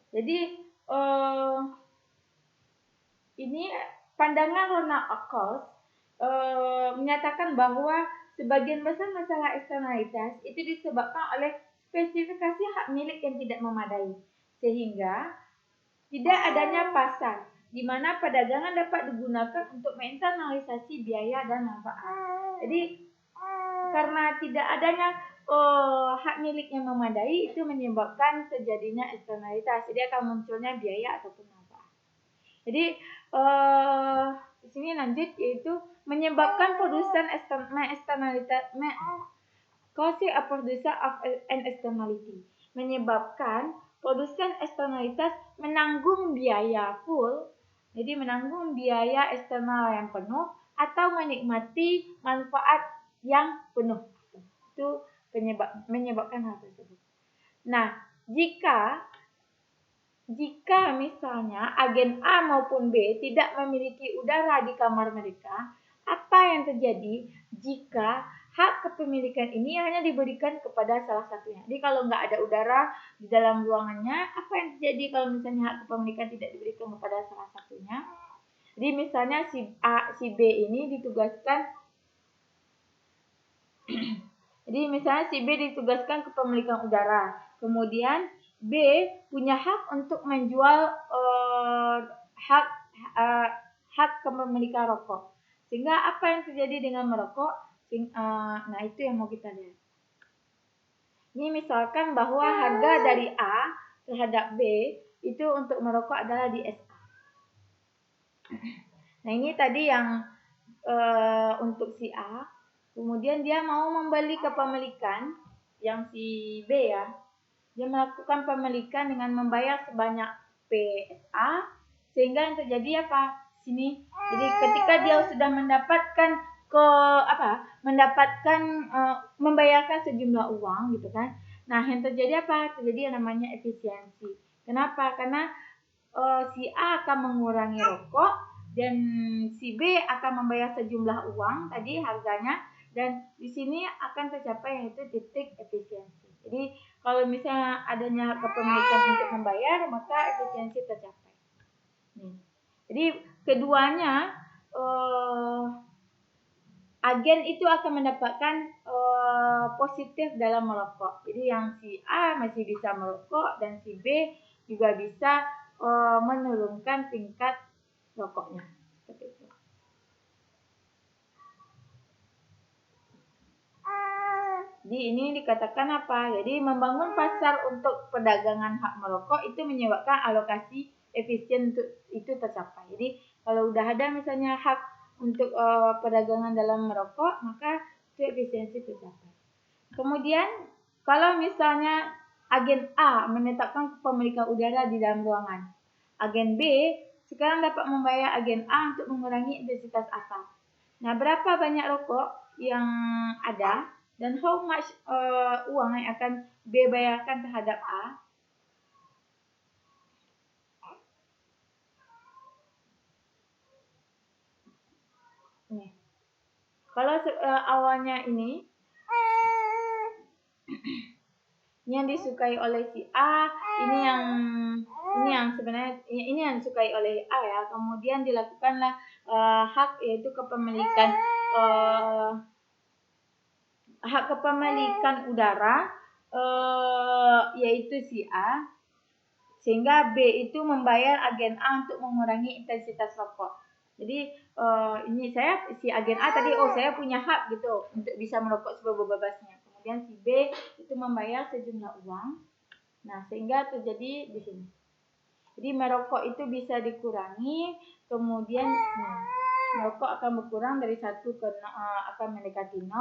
Jadi ini pandangan Ronald Ockels menyatakan bahwa sebagian besar masalah eksternalitas itu disebabkan oleh spesifikasi hak milik yang tidak memadai, sehingga tidak adanya pasar di mana perdagangan dapat digunakan untuk menginternalisasi biaya dan manfaat. Jadi karena tidak adanya hak milik yang memadai, itu menyebabkan terjadinya eksternalitas. Jadi akan munculnya biaya ataupun manfaat. Jadi di sini lanjut, yaitu menyebabkan produsen externalitas, causing a producer of an externality, menyebabkan produsen eksternalitas menanggung biaya full, jadi menanggung biaya eksternal yang penuh atau menikmati manfaat yang penuh. Itu menyebabkan hal tersebut. Nah, jika misalnya agen A maupun B tidak memiliki udara di kamar mereka, apa yang terjadi jika hak kepemilikan ini hanya diberikan kepada salah satunya? Jadi kalau nggak ada udara di dalam ruangannya, apa yang terjadi kalau misalnya hak kepemilikan tidak diberikan kepada salah satunya? Jadi misalnya si B ini ditugaskan jadi misalnya si B ditugaskan kepemilikan udara, kemudian B punya hak untuk menjual hak kepemilikan rokok. Sehingga apa yang terjadi dengan merokok? Nah, itu yang mau kita lihat. Ini misalkan bahwa harga dari A terhadap B itu untuk merokok adalah di SA. Nah, ini tadi yang untuk si A. Kemudian dia mau membeli kepemilikan yang si B ya. Dia melakukan pemilikan dengan membayar sebanyak PSA, sehingga yang terjadi apa? Sini. Jadi ketika dia sudah membayarkan sejumlah uang gitu kan. Nah, yang terjadi apa? Terjadi yang namanya efisiensi. Kenapa? Karena si A akan mengurangi rokok dan si B akan membayar sejumlah uang tadi harganya, dan di sini akan tercapai yaitu titik efisiensi. Jadi kalau misalnya adanya kepemilikan untuk membayar, maka efisiensi tercapai. Jadi keduanya agen itu akan mendapatkan positif dalam merokok. Jadi yang si A masih bisa merokok dan si B juga bisa menurunkan tingkat rokoknya. Seperti itu. Jadi ini dikatakan apa? Jadi membangun pasar untuk perdagangan hak merokok itu menyebabkan alokasi efisien itu tercapai. Jadi kalau udah ada misalnya hak untuk perdagangan dalam merokok, maka itu efisiensi tercapai. Kemudian kalau misalnya agen A menetapkan kepemilikan udara di dalam ruangan, agen B sekarang dapat membayar agen A untuk mengurangi intensitas asap. Nah, berapa banyak rokok yang ada dan how much uang yang akan B bayarkan terhadap A? Nih. Kalau awalnya ini yang disukai oleh si A, ini yang sebenarnya ini yang disukai oleh A ya. Kemudian dilakukanlah hak yaitu kepemilikan udara yaitu si A, sehingga B itu membayar agen A untuk mengurangi intensitas rokok. Jadi ini si agen A tadi saya punya hak gitu untuk bisa merokok sebebas-bebasnya. kemudian si B itu membayar sejumlah uang. Nah, sehingga terjadi di sini. Jadi merokok itu bisa dikurangi, kemudian merokok akan berkurang dari 1 ke akan mendekati 0.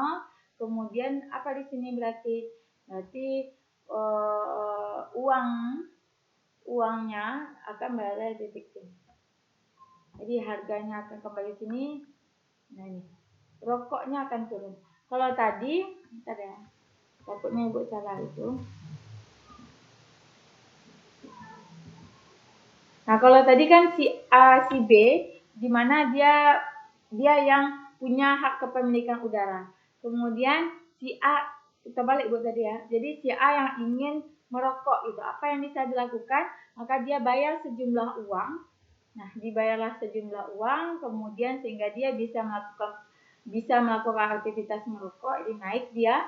Kemudian apa di sini berarti? Berarti uangnya akan berada di titik sini. Jadi harganya akan kembali sini. Nah ini, rokoknya akan turun. Kalau tadi, takutnya ibu salah itu. Nah kalau tadi kan si A, si B, di mana dia yang punya hak kepemilikan udara. Kemudian si A, kita balik buat tadi ya. Jadi si A yang ingin merokok gitu. Apa yang bisa dilakukan? Maka dia bayar sejumlah uang. Nah, dibayarlah sejumlah uang, kemudian sehingga dia bisa melakukan aktivitas merokok, jadi naik dia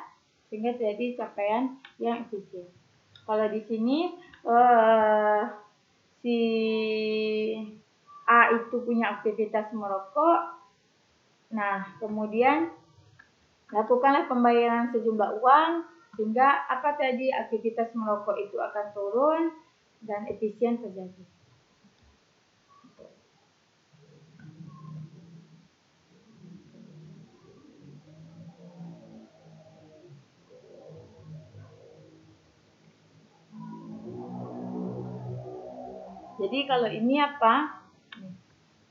sehingga terjadi capaian yang efisien. Kalau di sini si A itu punya aktivitas merokok. Nah, kemudian lakukanlah pembayaran sejumlah uang sehingga apa tadi aktivitas merokok itu akan turun dan efisien terjadi. Jadi kalau ini apa?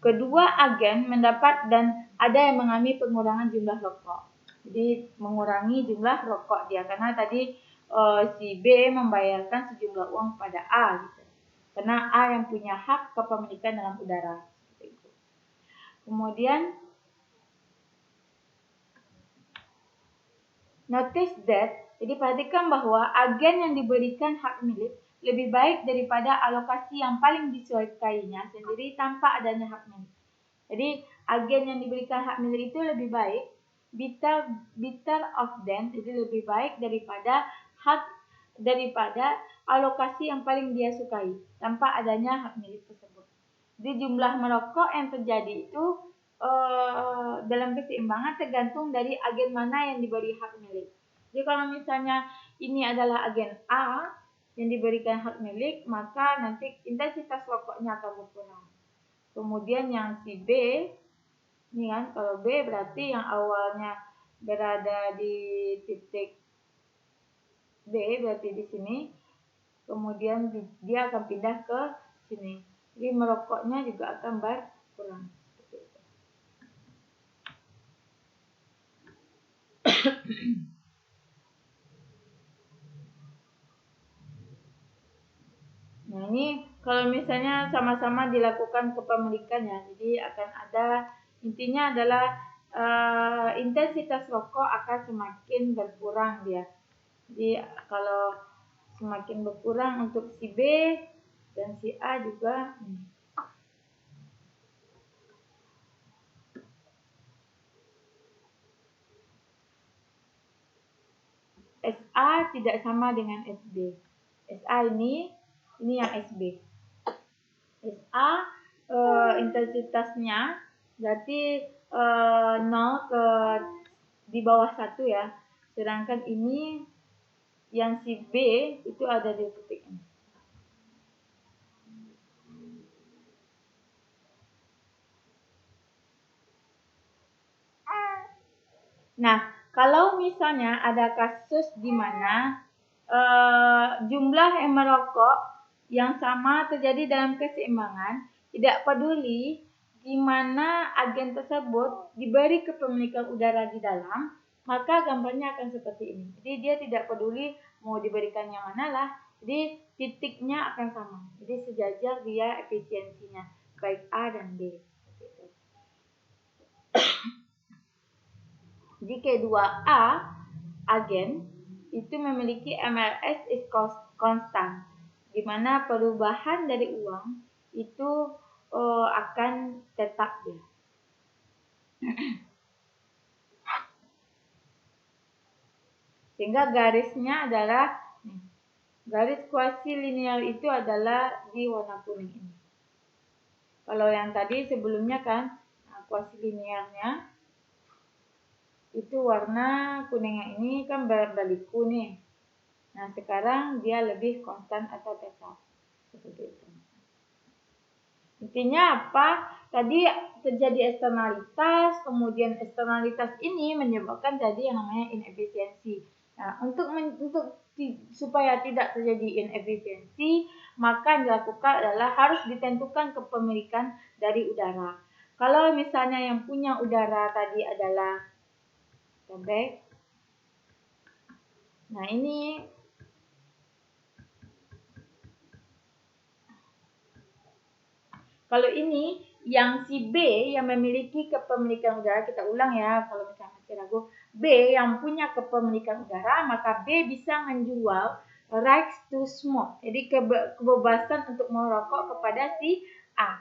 Kedua agen mendapat dan ada yang mengalami pengurangan jumlah rokok. Jadi mengurangi jumlah rokok dia karena tadi si B membayarkan sejumlah uang pada A gitu. Karena A yang punya hak kepemilikan dalam udara. Kemudian notice that, jadi perhatikan bahwa agen yang diberikan hak milik lebih baik daripada alokasi yang paling disukainya sendiri tanpa adanya hak milik. Jadi agen yang diberikan hak milik itu lebih baik, better of them, jadi lebih baik daripada alokasi yang paling dia sukai tanpa adanya hak milik tersebut. Jadi jumlah merokok yang terjadi itu dalam keseimbangan tergantung dari agen mana yang diberi hak milik. Jadi kalau misalnya ini adalah agen A yang diberikan hak milik, maka nanti intensitas rokoknya akan berkurang. Kemudian yang si B, ini kan kalau B berarti yang awalnya berada di titik B berarti di sini, kemudian dia akan pindah ke sini. Jadi merokoknya juga akan berkurang. Nah ini kalau misalnya sama-sama dilakukan kepemilikannya, jadi akan ada intinya adalah intensitas rokok akan semakin berkurang dia. Jadi kalau semakin berkurang untuk si B dan si A juga. SA tidak sama dengan SB. SA ini yang SB. SA intensitasnya berarti 0 ke di bawah 1 ya. Sedangkan ini yang si B itu ada di titik ini. Nah, kalau misalnya ada kasus di mana jumlah yang merokok yang sama terjadi dalam keseimbangan, tidak peduli di mana agen tersebut diberi kepemilikan udara di dalam, maka gambarnya akan seperti ini. Jadi dia tidak peduli mau diberikan yang mana lah, jadi titiknya akan sama. Jadi sejajar dia efisiensinya, baik A dan B. Jadi K2A agen itu memiliki MLS is constant, di mana perubahan dari uang itu akan tetap ya. Sehingga garisnya adalah garis kuasi linear itu adalah di warna kuning ini. Kalau yang tadi sebelumnya kan kuasi linearnya Itu warna kuningnya ini kan berliku nih. Nah, sekarang dia lebih konstan atau tetap. Seperti itu. Intinya apa? Tadi terjadi eksternalitas, kemudian eksternalitas ini menyebabkan tadi yang namanya inefisiensi. Nah, supaya tidak terjadi inefisiensi, maka yang dilakukan adalah harus ditentukan kepemilikan dari udara. Kalau misalnya yang punya udara tadi adalah tebek. Nah, ini kalau ini yang si B yang memiliki kepemilikan udara, kita ulang ya kalau misalnya masih ragu. B yang punya kepemilikan udara, maka B bisa menjual rights to smoke. Jadi kebebasan untuk merokok kepada si A.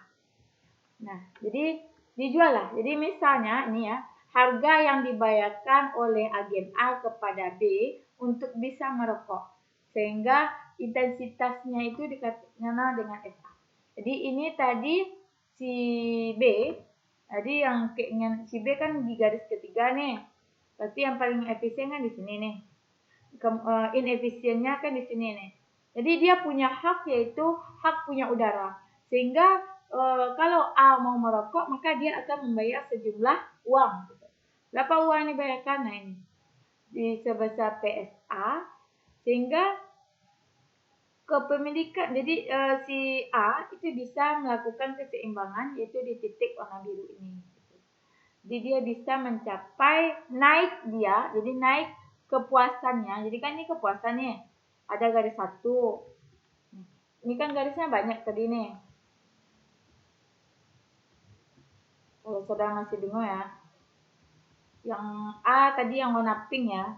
Nah, jadi dijual lah. Jadi misalnya ini ya, harga yang dibayarkan oleh agen A kepada B untuk bisa merokok. Sehingga intensitasnya itu dikenal dengan SA. Jadi ini tadi si B, tadi yang keinginan si B kan di garis ketiga nih. Berarti yang paling efisien kan di sini nih. Inefisiennya kan di sini nih. Jadi dia punya hak, yaitu hak punya udara. Sehingga kalau A mau merokok, maka dia akan membayar sejumlah uang. Berapa uang yang dibayarkan? Nah ini di sebesar PSA, sehingga kepemilikan, jadi si A itu bisa melakukan keseimbangan, yaitu di titik warna biru ini. Jadi dia bisa mencapai jadi naik kepuasannya. Jadi kan ini kepuasannya ada garis 1. Ini kan garisnya banyak tadi nih. Kalau saudara masih bingung ya. Yang A tadi yang warna pink ya.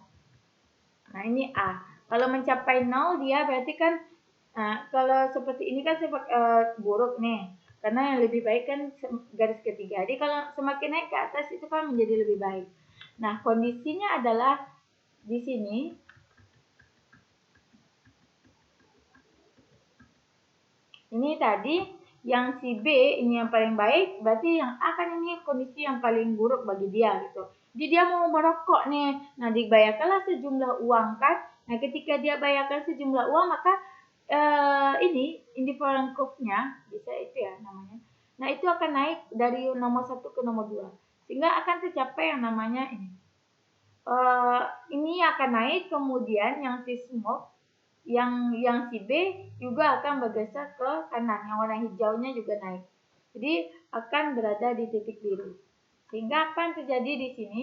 Nah ini A. Kalau mencapai 0 dia berarti kan, kalau seperti ini kan buruk nih. Karena yang lebih baik kan garis ketiga. Jadi kalau semakin naik ke atas itu kan menjadi lebih baik. Nah, kondisinya adalah di sini. Ini tadi yang si B ini yang paling baik, berarti yang A kan ini kondisi yang paling buruk bagi dia gitu. Jadi dia mau merokok nih. Nah, dibayarkanlah sejumlah uang kan. Nah, ketika dia bayarkan sejumlah uang, maka ini indifferent curve-nya, bisa itu ya namanya. Nah, itu akan naik dari nomor 1 ke nomor 2. Sehingga akan tercapai yang namanya ini. Ini akan naik, kemudian yang si smoke, yang si B juga akan bergeser ke kanan. Yang warna hijaunya juga naik. Jadi akan berada di titik biru. Sehingga apa yang terjadi di sini?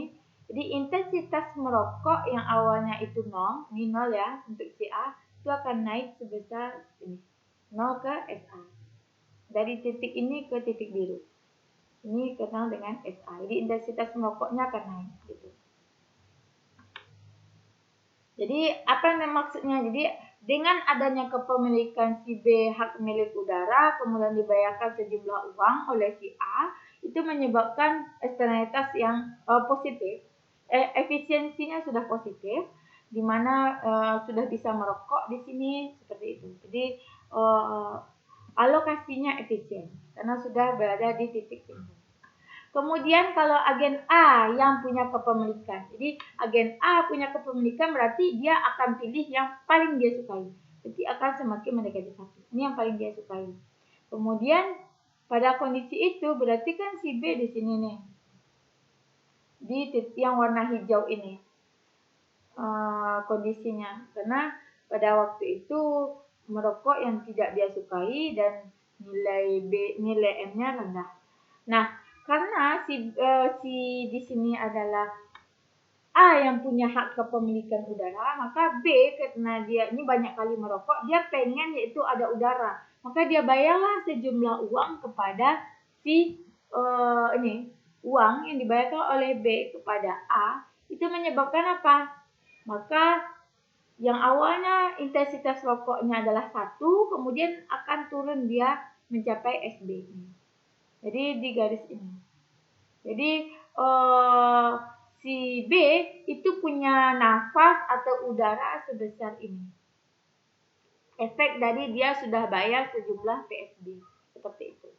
Jadi intensitas merokok yang awalnya itu 0, ini 0 ya untuk si A, itu akan naik sebesar ini, 0 ke SA. Dari titik ini ke titik biru. Ini kenal dengan SA. Jadi intensitas merokoknya akan naik gitu. Jadi apa yang maksudnya? Jadi dengan adanya kepemilikan si B hak milik udara, kemudian dibayarkan sejumlah uang oleh si A, itu menyebabkan eksternalitas yang positif. Efisiensinya sudah positif, di mana sudah bisa merokok di sini seperti itu. Jadi alokasinya efisien karena sudah berada di titik ini. Kemudian kalau agen A yang punya kepemilikan, jadi agen A punya kepemilikan berarti dia akan pilih yang paling dia sukai. Jadi akan semakin mendekati 1. Ini yang paling dia sukai. Kemudian pada kondisi itu berarti kan si B di sini nih, di titik yang warna hijau ini kondisinya, karena pada waktu itu merokok yang tidak dia sukai dan nilai M-nya rendah. Nah, karena si di sini adalah A yang punya hak kepemilikan udara, maka B karena dia ini banyak kali merokok, dia pengen yaitu ada udara. Maka dia bayarlah sejumlah uang kepada si ini, uang yang dibayarkan oleh B kepada A, itu menyebabkan apa? Maka yang awalnya intensitas rokoknya adalah 1, kemudian akan turun dia mencapai SB. Jadi di garis ini. Jadi si B itu punya nafas atau udara sebesar ini. Efek dari dia sudah bayar sejumlah PSB. Seperti itu.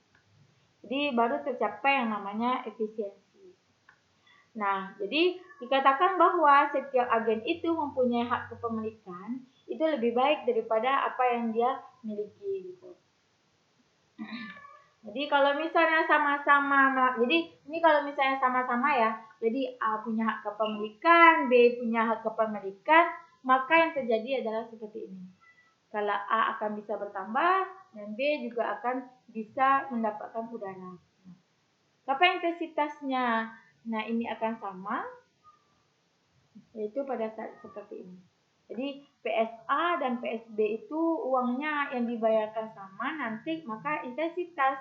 Jadi baru tercapai yang namanya efisiensi. Nah, jadi dikatakan bahwa setiap agen itu mempunyai hak kepemilikan itu lebih baik daripada apa yang dia miliki gitu. Jadi kalau misalnya sama-sama, jadi ini kalau misalnya sama-sama ya, jadi A punya hak kepemilikan, B punya hak kepemilikan, maka yang terjadi adalah seperti ini. Kalau A akan bisa bertambah dan B juga akan bisa mendapatkan udara. Kapan intensitasnya? Nah, ini akan sama, yaitu pada saat seperti ini. Jadi PSA dan PSB itu uangnya yang dibayarkan sama, nanti maka intensitas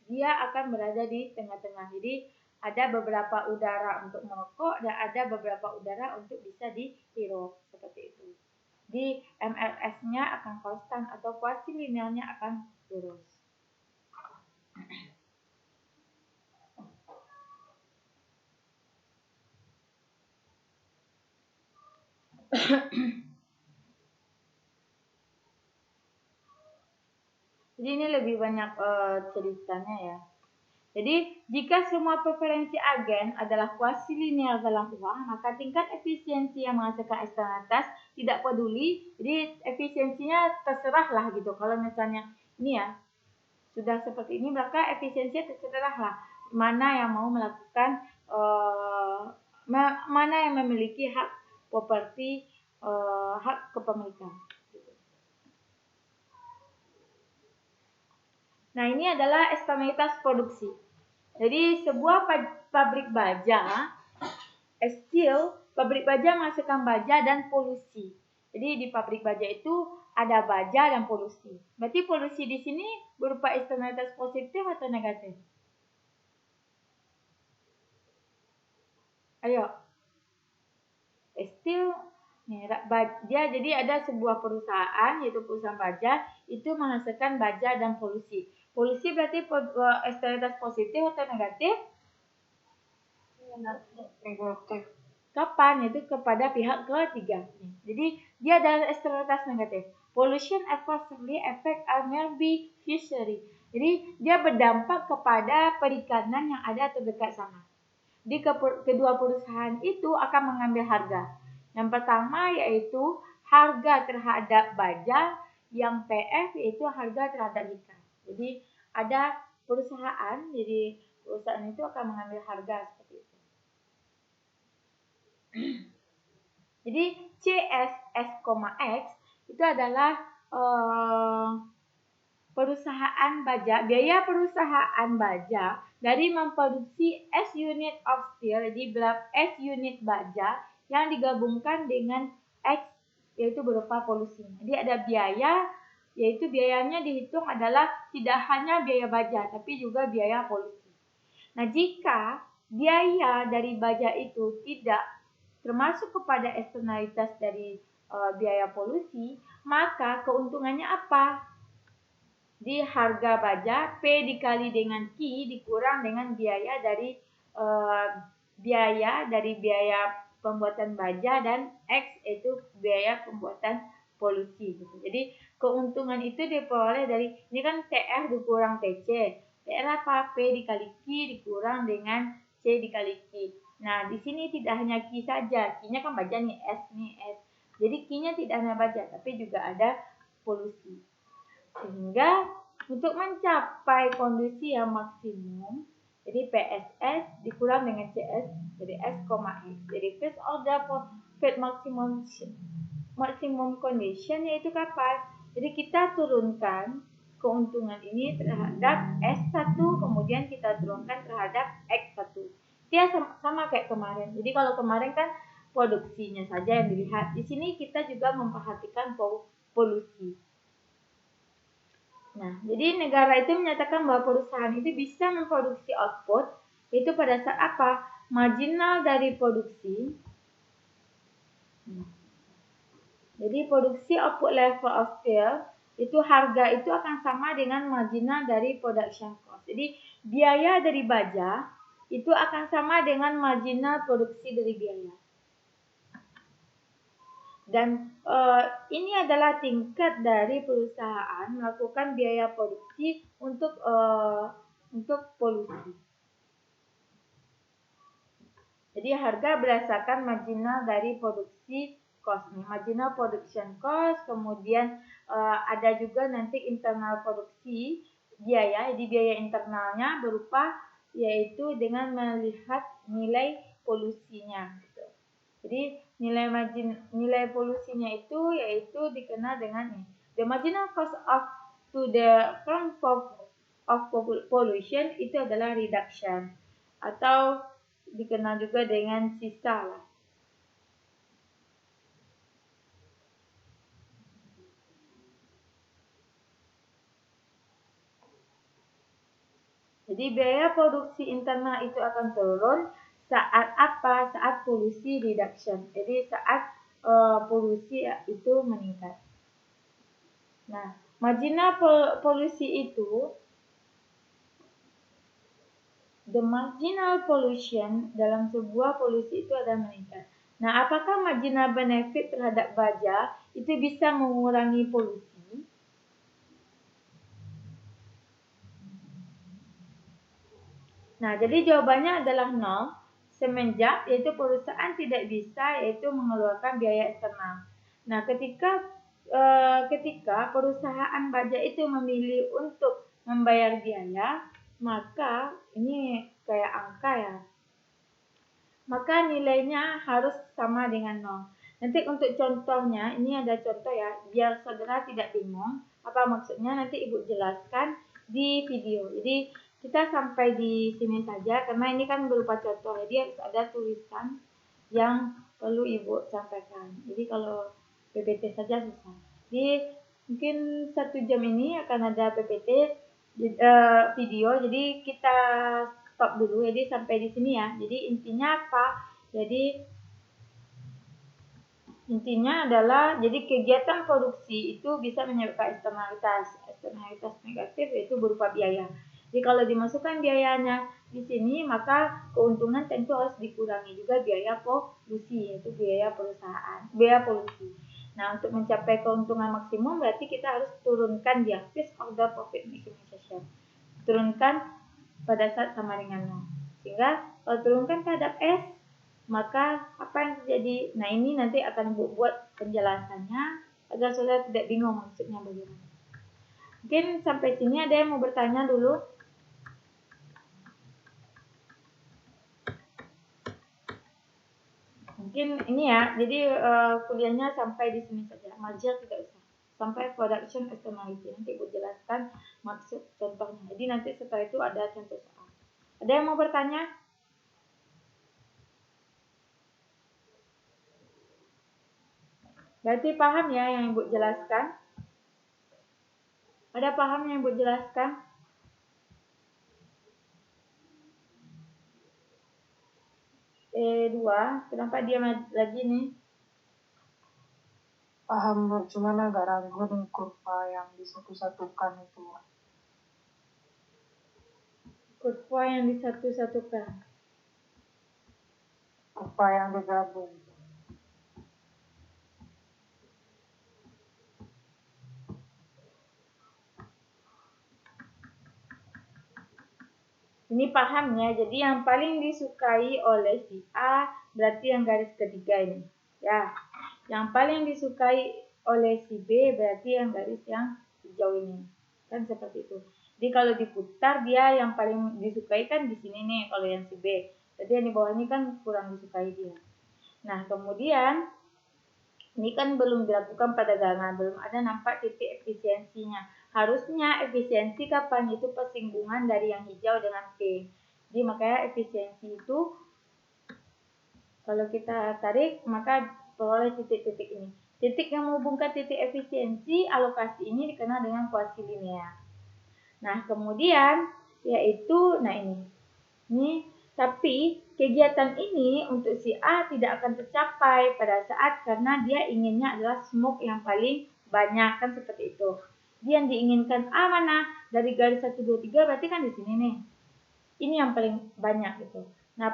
dia akan berada di tengah-tengah. Jadi ada beberapa udara untuk merokok dan ada beberapa udara untuk bisa dihirup seperti itu. Di MLS-nya akan konstan atau kuasi linearnya akan lurus. Jadi ini lebih banyak ceritanya ya. Jadi, jika semua preferensi agen adalah kuasi linear dalam uang, maka tingkat efisiensi yang menghasilkan eksternalitas tidak peduli. Jadi, efisiensinya terserahlah gitu. Kalau misalnya ini ya, sudah seperti ini, maka efisiensinya terserahlah. Mana yang mau melakukan, mana yang memiliki hak properti, hak kepemilikan. Nah, ini adalah eksternalitas produksi. Jadi, sebuah pabrik baja, steel, pabrik baja menghasilkan baja dan polusi. Jadi, di pabrik baja itu ada baja dan polusi. Berarti polusi di sini berupa eksternalitas positif atau negatif? Ayo. Steel, dia jadi ada sebuah perusahaan, yaitu perusahaan baja, itu menghasilkan baja dan polusi. Polusi berarti eksternalitas positif atau negatif? Negatif. Kapan? Itu kepada pihak ketiga. Jadi dia adalah eksternalitas negatif. Pollution adversely affect a nearby fishery. Jadi dia berdampak kepada perikanan yang ada terdekat sana. Di kedua perusahaan itu akan mengambil harga. Yang pertama yaitu harga terhadap baja, yang PF yaitu harga terhadap ikan. Jadi ada perusahaan, jadi perusahaan itu akan mengambil harga seperti itu. Jadi CSS,X itu adalah perusahaan baja, biaya perusahaan baja dari memproduksi S unit of steel, jadi S unit baja yang digabungkan dengan X yaitu berupa polusi. Jadi ada biaya, yaitu biayanya dihitung adalah tidak hanya biaya baja tapi juga biaya polusi. Nah, jika biaya dari baja itu tidak termasuk kepada eksternalitas dari biaya polusi, maka keuntungannya apa? Di harga baja P dikali dengan Q dikurang dengan biaya dari biaya pembuatan baja dan X itu biaya pembuatan polusi gitu. Jadi keuntungan itu diperoleh dari ini kan TR dikurang TC. TR apa? P dikali Q dikurang dengan C dikali Q. Nah, di sini tidak hanya Q saja. Q-nya kan baja nih, S nih, S. Jadi Q-nya tidak hanya baja tapi juga ada polusi. Sehingga untuk mencapai kondisi yang maksimum, jadi PSS dikurang dengan CS, jadi S, X. Jadi first order for maximum condition yaitu kapan? Jadi kita turunkan keuntungan ini terhadap S1, kemudian kita turunkan terhadap X1. Dia sama kayak kemarin. Jadi kalau kemarin kan produksinya saja yang dilihat. Di sini kita juga memperhatikan polusi. Nah, jadi negara itu menyatakan bahwa perusahaan itu bisa memproduksi output, itu pada saat apa? Marginal dari produksi. Jadi produksi output level of steel, itu harga itu akan sama dengan marginal dari production cost. Jadi biaya dari baja itu akan sama dengan marginal produksi dari biaya. Dan ini adalah tingkat dari perusahaan melakukan biaya produksi untuk polusi. Jadi harga berdasarkan marginal dari produksi cost nih, marginal production cost, kemudian ada juga nanti internal produksi biaya. Jadi biaya internalnya berupa yaitu dengan melihat nilai polusinya gitu. Jadi nilai polusinya itu yaitu dikenal dengan the marginal cost of to the current of pollution itu adalah reduction atau dikenal juga dengan sisa lah. Jadi biaya produksi internal itu akan turun saat apa? Saat polusi reduction. Jadi saat polusi itu meningkat. Nah, marginal polusi itu, the marginal pollution dalam sebuah polusi itu ada meningkat. Nah, apakah marginal benefit terhadap baja itu bisa mengurangi polusi? Nah, jadi jawabannya adalah 0 semenjak yaitu perusahaan tidak bisa yaitu mengeluarkan biaya eksternal. Nah, ketika perusahaan baja itu memilih untuk membayar biaya, maka ini kayak angka ya. Maka nilainya harus sama dengan 0. Nanti untuk contohnya, ini ada contoh ya, biar saudara tidak bingung apa maksudnya nanti Ibu jelaskan di video. Jadi kita sampai di sini saja karena ini kan berupa contoh. Jadi harus ada tulisan yang perlu Ibu sampaikan. Jadi kalau PPT saja susah. Jadi mungkin 1 jam ini akan ada PPT video. Jadi kita stop dulu. Jadi sampai di sini ya. Jadi intinya apa? Jadi intinya adalah jadi kegiatan produksi itu bisa menyebabkan eksternalitas negatif yaitu berupa biaya. Jadi kalau dimasukkan biayanya di sini maka keuntungan tentu harus dikurangi juga biaya polusi yaitu biaya perusahaan, biaya polusi. Nah, untuk mencapai keuntungan maksimum berarti kita harus turunkan dia fixed order profit maximization. Turunkan pada saat sama dengan 0. Sehingga kalau turunkan terhadap S maka apa yang terjadi? Nah, ini nanti akan buat penjelasannya agar saudara tidak bingung maksudnya bagaimana. Mungkin sampai sini ada yang mau bertanya dulu? Mungkin ini ya, jadi kuliahnya sampai di sini saja. Margin tidak usah. Sampai production externality. Nanti Ibu jelaskan maksud contohnya. Jadi nanti setelah itu ada contoh soal. Ada yang mau bertanya? Berarti paham ya yang Ibu jelaskan? Ada paham yang Ibu jelaskan? E2, kenapa dia lagi nih? Paham Bu, cuman agak ragu nih kurva yang disatu-satukan itu. Kurva yang disatu-satukan. Kurva yang digabung. Ini paham ya, jadi yang paling disukai oleh si A berarti yang garis ketiga ini. Ya, yang paling disukai oleh si B berarti yang garis yang hijau ini. Kan seperti itu. Jadi kalau diputar dia yang paling disukai kan di sini nih kalau yang si B. Jadi yang di bawah ini kan kurang disukai dia. Nah, kemudian ini kan belum dilakukan perdagangan, belum ada nampak titik efisiensinya. Harusnya efisiensi kapan? Itu persinggungan dari yang hijau dengan P. Jadi makanya efisiensi itu kalau kita tarik maka peroleh titik-titik ini. Titik yang menghubungkan titik efisiensi alokasi ini dikenal dengan kuasi linear. Nah, kemudian yaitu ini tapi kegiatan ini untuk si A tidak akan tercapai pada saat karena dia inginnya adalah smoke yang paling banyak kan seperti itu. Dia yang diinginkan A mana? Dari garis 1 2 3 berarti kan di sini nih. Ini yang paling banyak gitu. Nah,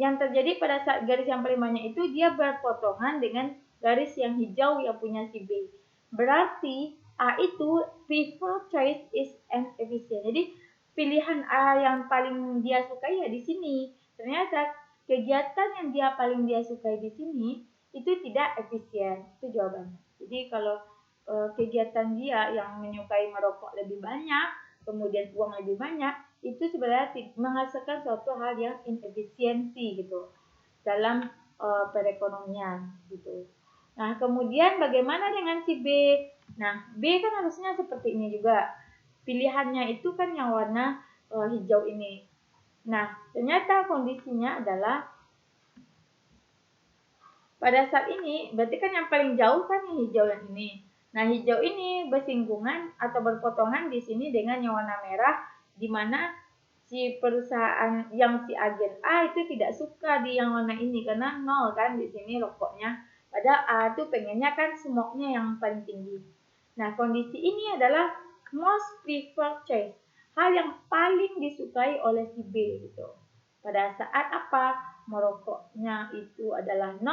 yang terjadi pada saat garis yang paling banyak itu dia berpotongan dengan garis yang hijau yang punya si B. Berarti A itu preferred choice is an efficient. Jadi pilihan A yang paling dia sukai ya di sini. Ternyata kegiatan yang dia sukai di sini itu tidak efisien. Itu jawabannya. Jadi kalau kegiatan dia yang menyukai merokok lebih banyak, kemudian uang lebih banyak, itu sebenarnya menghasilkan suatu hal yang inefisiensi gitu dalam perekonomian gitu. Nah, kemudian bagaimana dengan si B? Nah, B kan harusnya seperti ini juga. Pilihannya itu kan yang warna hijau ini. Nah, ternyata kondisinya adalah pada saat ini, berarti kan yang paling jauh kan yang hijau yang ini. Nah, hijau ini bersinggungan atau berpotongan di sini dengan yang warna merah, di mana si perusahaan yang si agen A itu tidak suka di yang warna ini karena 0 kan di sini rokoknya. Padahal A itu pengennya kan smoknya yang paling tinggi. Nah, kondisi ini adalah most preferred choice, hal yang paling disukai oleh si B gitu. Pada saat apa? Merokoknya itu adalah 0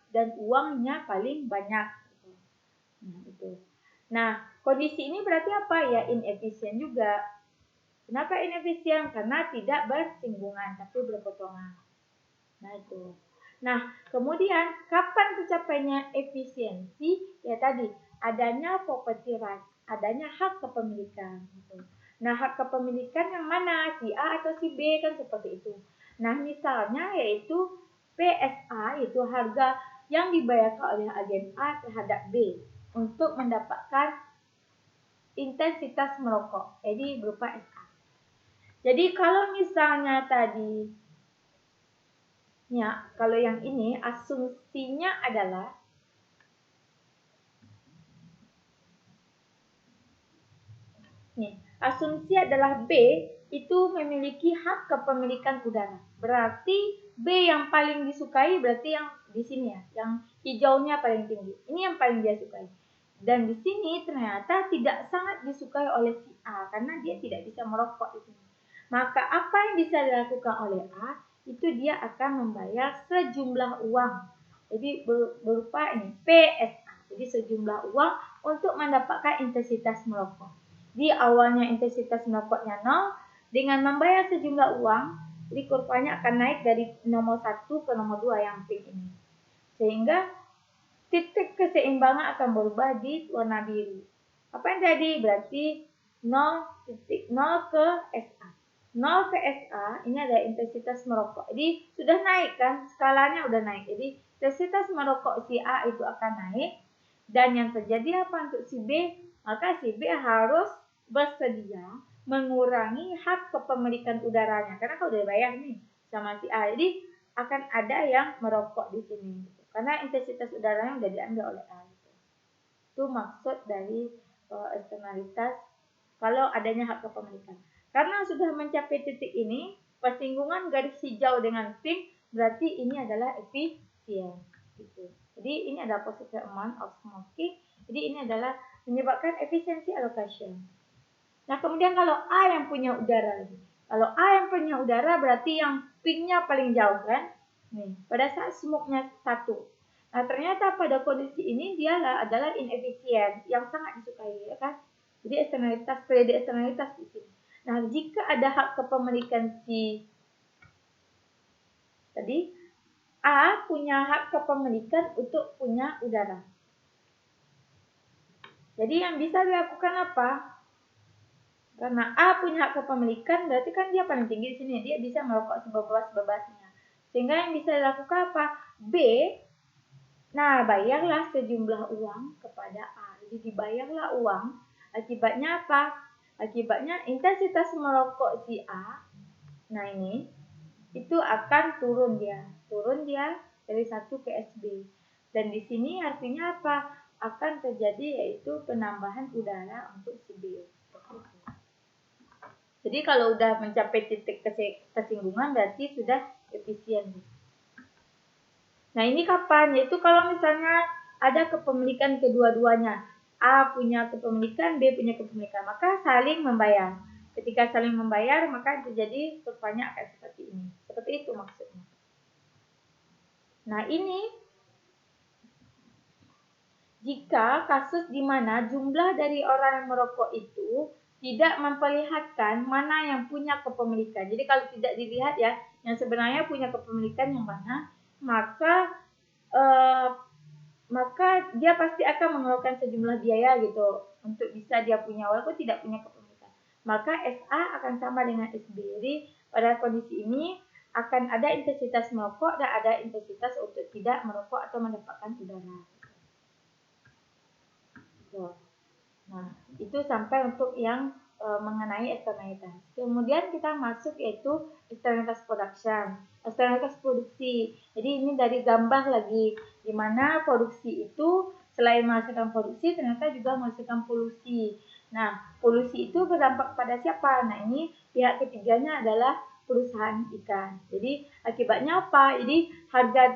dan uangnya paling banyak. Nah, itu. Nah, kondisi ini berarti apa? Ya inefisien juga. Kenapa inefisien? Karena tidak bersinggungan tapi berpotongan. Nah, itu. Nah, kemudian kapan tercapainya efisiensi? Ya tadi, adanya property right, adanya hak kepemilikan gitu. Nah, hak kepemilikan yang mana? Si A atau si B kan seperti itu. Nah, misalnya yaitu PSA, itu harga yang dibayarkan oleh agen A terhadap B untuk mendapatkan intensitas merokok. Jadi berupa SA. Jadi kalau misalnya tadi ya, kalau yang ini asumsinya adalah asumsi adalah B itu memiliki hak kepemilikan udara. Berarti B yang paling disukai berarti yang di sini ya, yang hijaunya paling tinggi. Ini yang paling dia sukai. Dan di sini ternyata tidak sangat disukai oleh si A karena dia tidak bisa merokok di sini. Maka apa yang bisa dilakukan oleh A? Itu dia akan membayar sejumlah uang. Jadi berupa ini PSA. Jadi sejumlah uang untuk mendapatkan intensitas merokok. Di awalnya intensitas merokoknya 0, dengan membayar sejumlah uang, jadi kurvanya akan naik dari nomor 1 ke nomor 2 yang pink ini. Sehingga titik keseimbangan akan berubah di warna biru. Apa yang jadi? Berarti 0 ke SA. 0 ke SA ini adalah intensitas merokok. Jadi sudah naik kan? Skalanya udah naik. Jadi intensitas merokok si A itu akan naik. Dan yang terjadi apa untuk si B? Maka si B harus bersedia mengurangi hak kepemilikan udaranya. Karena kalau udah bayar nih sama si A. Jadi akan ada yang merokok di sini. Karena intensitas udaranya udah diambil oleh A. Itu maksud dari eksternalitas kalau adanya hak kepemilikan. Karena sudah mencapai titik ini, persinggungan garis hijau dengan pink berarti ini adalah efisien. Gitu. Jadi ini adalah positive amount of smoking. Jadi ini adalah menyebabkan efisiensi allocation. Nah kemudian kalau A yang punya udara, kalau A yang punya udara berarti yang pinknya paling jauh kan? Nih, pada saat smoke-nya 1. Nah ternyata pada kondisi ini dia adalah inefisien yang sangat disukai ya kan? Jadi eksternalitas, periode eksternalitas di sini. Nah jika ada hak kepemilikan si tadi, A punya hak kepemilikan untuk punya udara. Jadi yang bisa dilakukan apa? Karena A punya hak kepemilikan, berarti kan dia paling tinggi di sini. Dia bisa merokok sebebas-bebasnya. Sehingga yang bisa dilakukan apa? B, nah bayarlah sejumlah uang kepada A. Jadi dibayarlah uang. Akibatnya apa? Akibatnya intensitas merokok si A, nah ini, itu akan turun dia. Turun dia dari 1 ke SB. Dan di sini artinya apa? Akan terjadi yaitu penambahan udara untuk si B. Jadi kalau udah mencapai titik kesinggungan berarti sudah efisien. Nah ini kapan? Yaitu kalau misalnya ada kepemilikan kedua-duanya. A punya kepemilikan, B punya kepemilikan. Maka saling membayar. Ketika saling membayar maka terjadi kurvanya akan seperti ini. Seperti itu maksudnya. Nah ini jika kasus di mana jumlah dari orang yang merokok itu tidak memperlihatkan mana yang punya kepemilikan. Jadi kalau tidak dilihat ya, yang sebenarnya punya kepemilikan yang mana, maka dia pasti akan mengeluarkan sejumlah biaya gitu untuk bisa dia punya walaupun tidak punya kepemilikan. Maka SA akan sama dengan SB. Jadi pada kondisi ini akan ada intensitas merokok dan ada intensitas untuk tidak merokok atau mendapatkan udara. Nah, itu sampai untuk yang mengenai eksternalitas. Kemudian kita masuk yaitu eksternalitas production, eksternalitas produksi. Jadi ini dari gambar lagi, di mana produksi itu selain menghasilkan produksi ternyata juga menghasilkan polusi. Nah, polusi itu berdampak pada siapa? Nah, ini pihak ketiganya adalah perusahaan ikan. Jadi akibatnya apa? Jadi harga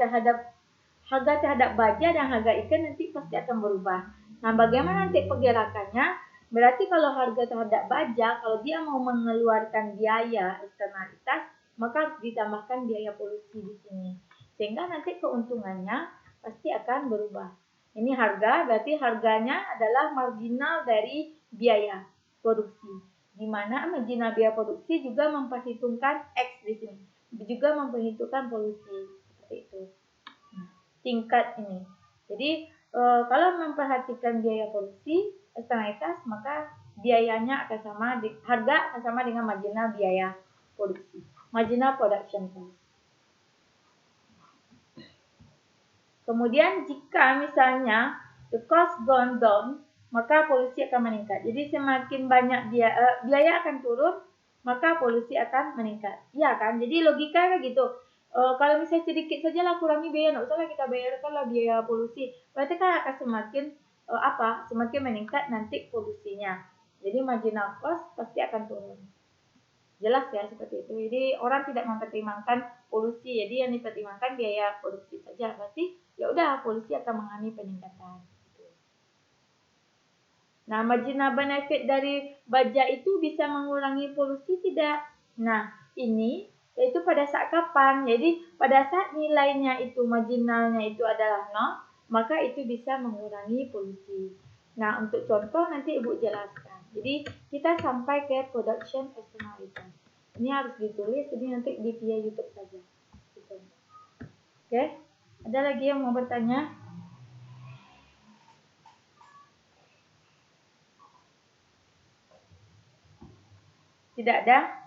terhadap baja dan harga ikan nanti pasti akan berubah. Nah, bagaimana nanti pergerakannya? Berarti kalau harga terhadap baja, kalau dia mau mengeluarkan biaya eksternalitas, maka harus ditambahkan biaya polusi di sini. Sehingga nanti keuntungannya pasti akan berubah. Ini harga, berarti harganya adalah marginal dari biaya produksi. Di mana marginal biaya produksi juga memperhitungkan X di sini. Juga memperhitungkan polusi. Seperti itu. Nah, tingkat ini. Jadi, kalau memperhatikan biaya produksi, eksternalitas, maka biayanya akan sama, harga akan sama dengan marginal biaya produksi, marginal production cost. Kemudian jika misalnya the cost gone down, maka polusi akan meningkat. Jadi semakin banyak biaya akan turun, maka polusi akan meningkat. Iya kan? Jadi logikanya gitu. Kalau misalnya sedikit sajalah kurangi biaya, nggak usahlah kita bayarkanlah biaya polusi. Berarti kan akan semakin meningkat nanti polusinya. Jadi marginal cost pasti akan turun. Jelas ya seperti itu. Jadi orang tidak mempertimbangkan polusi. Jadi yang dipertimbangkan biaya produksi saja. Berarti ya udah polusi akan mengalami peningkatan. Nah, marginal benefit dari baja itu bisa mengurangi polusi tidak? Nah, ini yaitu pada saat kapan? Jadi pada saat nilainya itu marginalnya itu adalah 0, maka itu bisa mengurangi polusi. Nah, untuk contoh nanti Ibu jelaskan. Jadi kita sampai ke production externalities. Ini harus ditulis, jadi nanti di via YouTube saja. Oke, ada lagi yang mau bertanya? Tidak ada?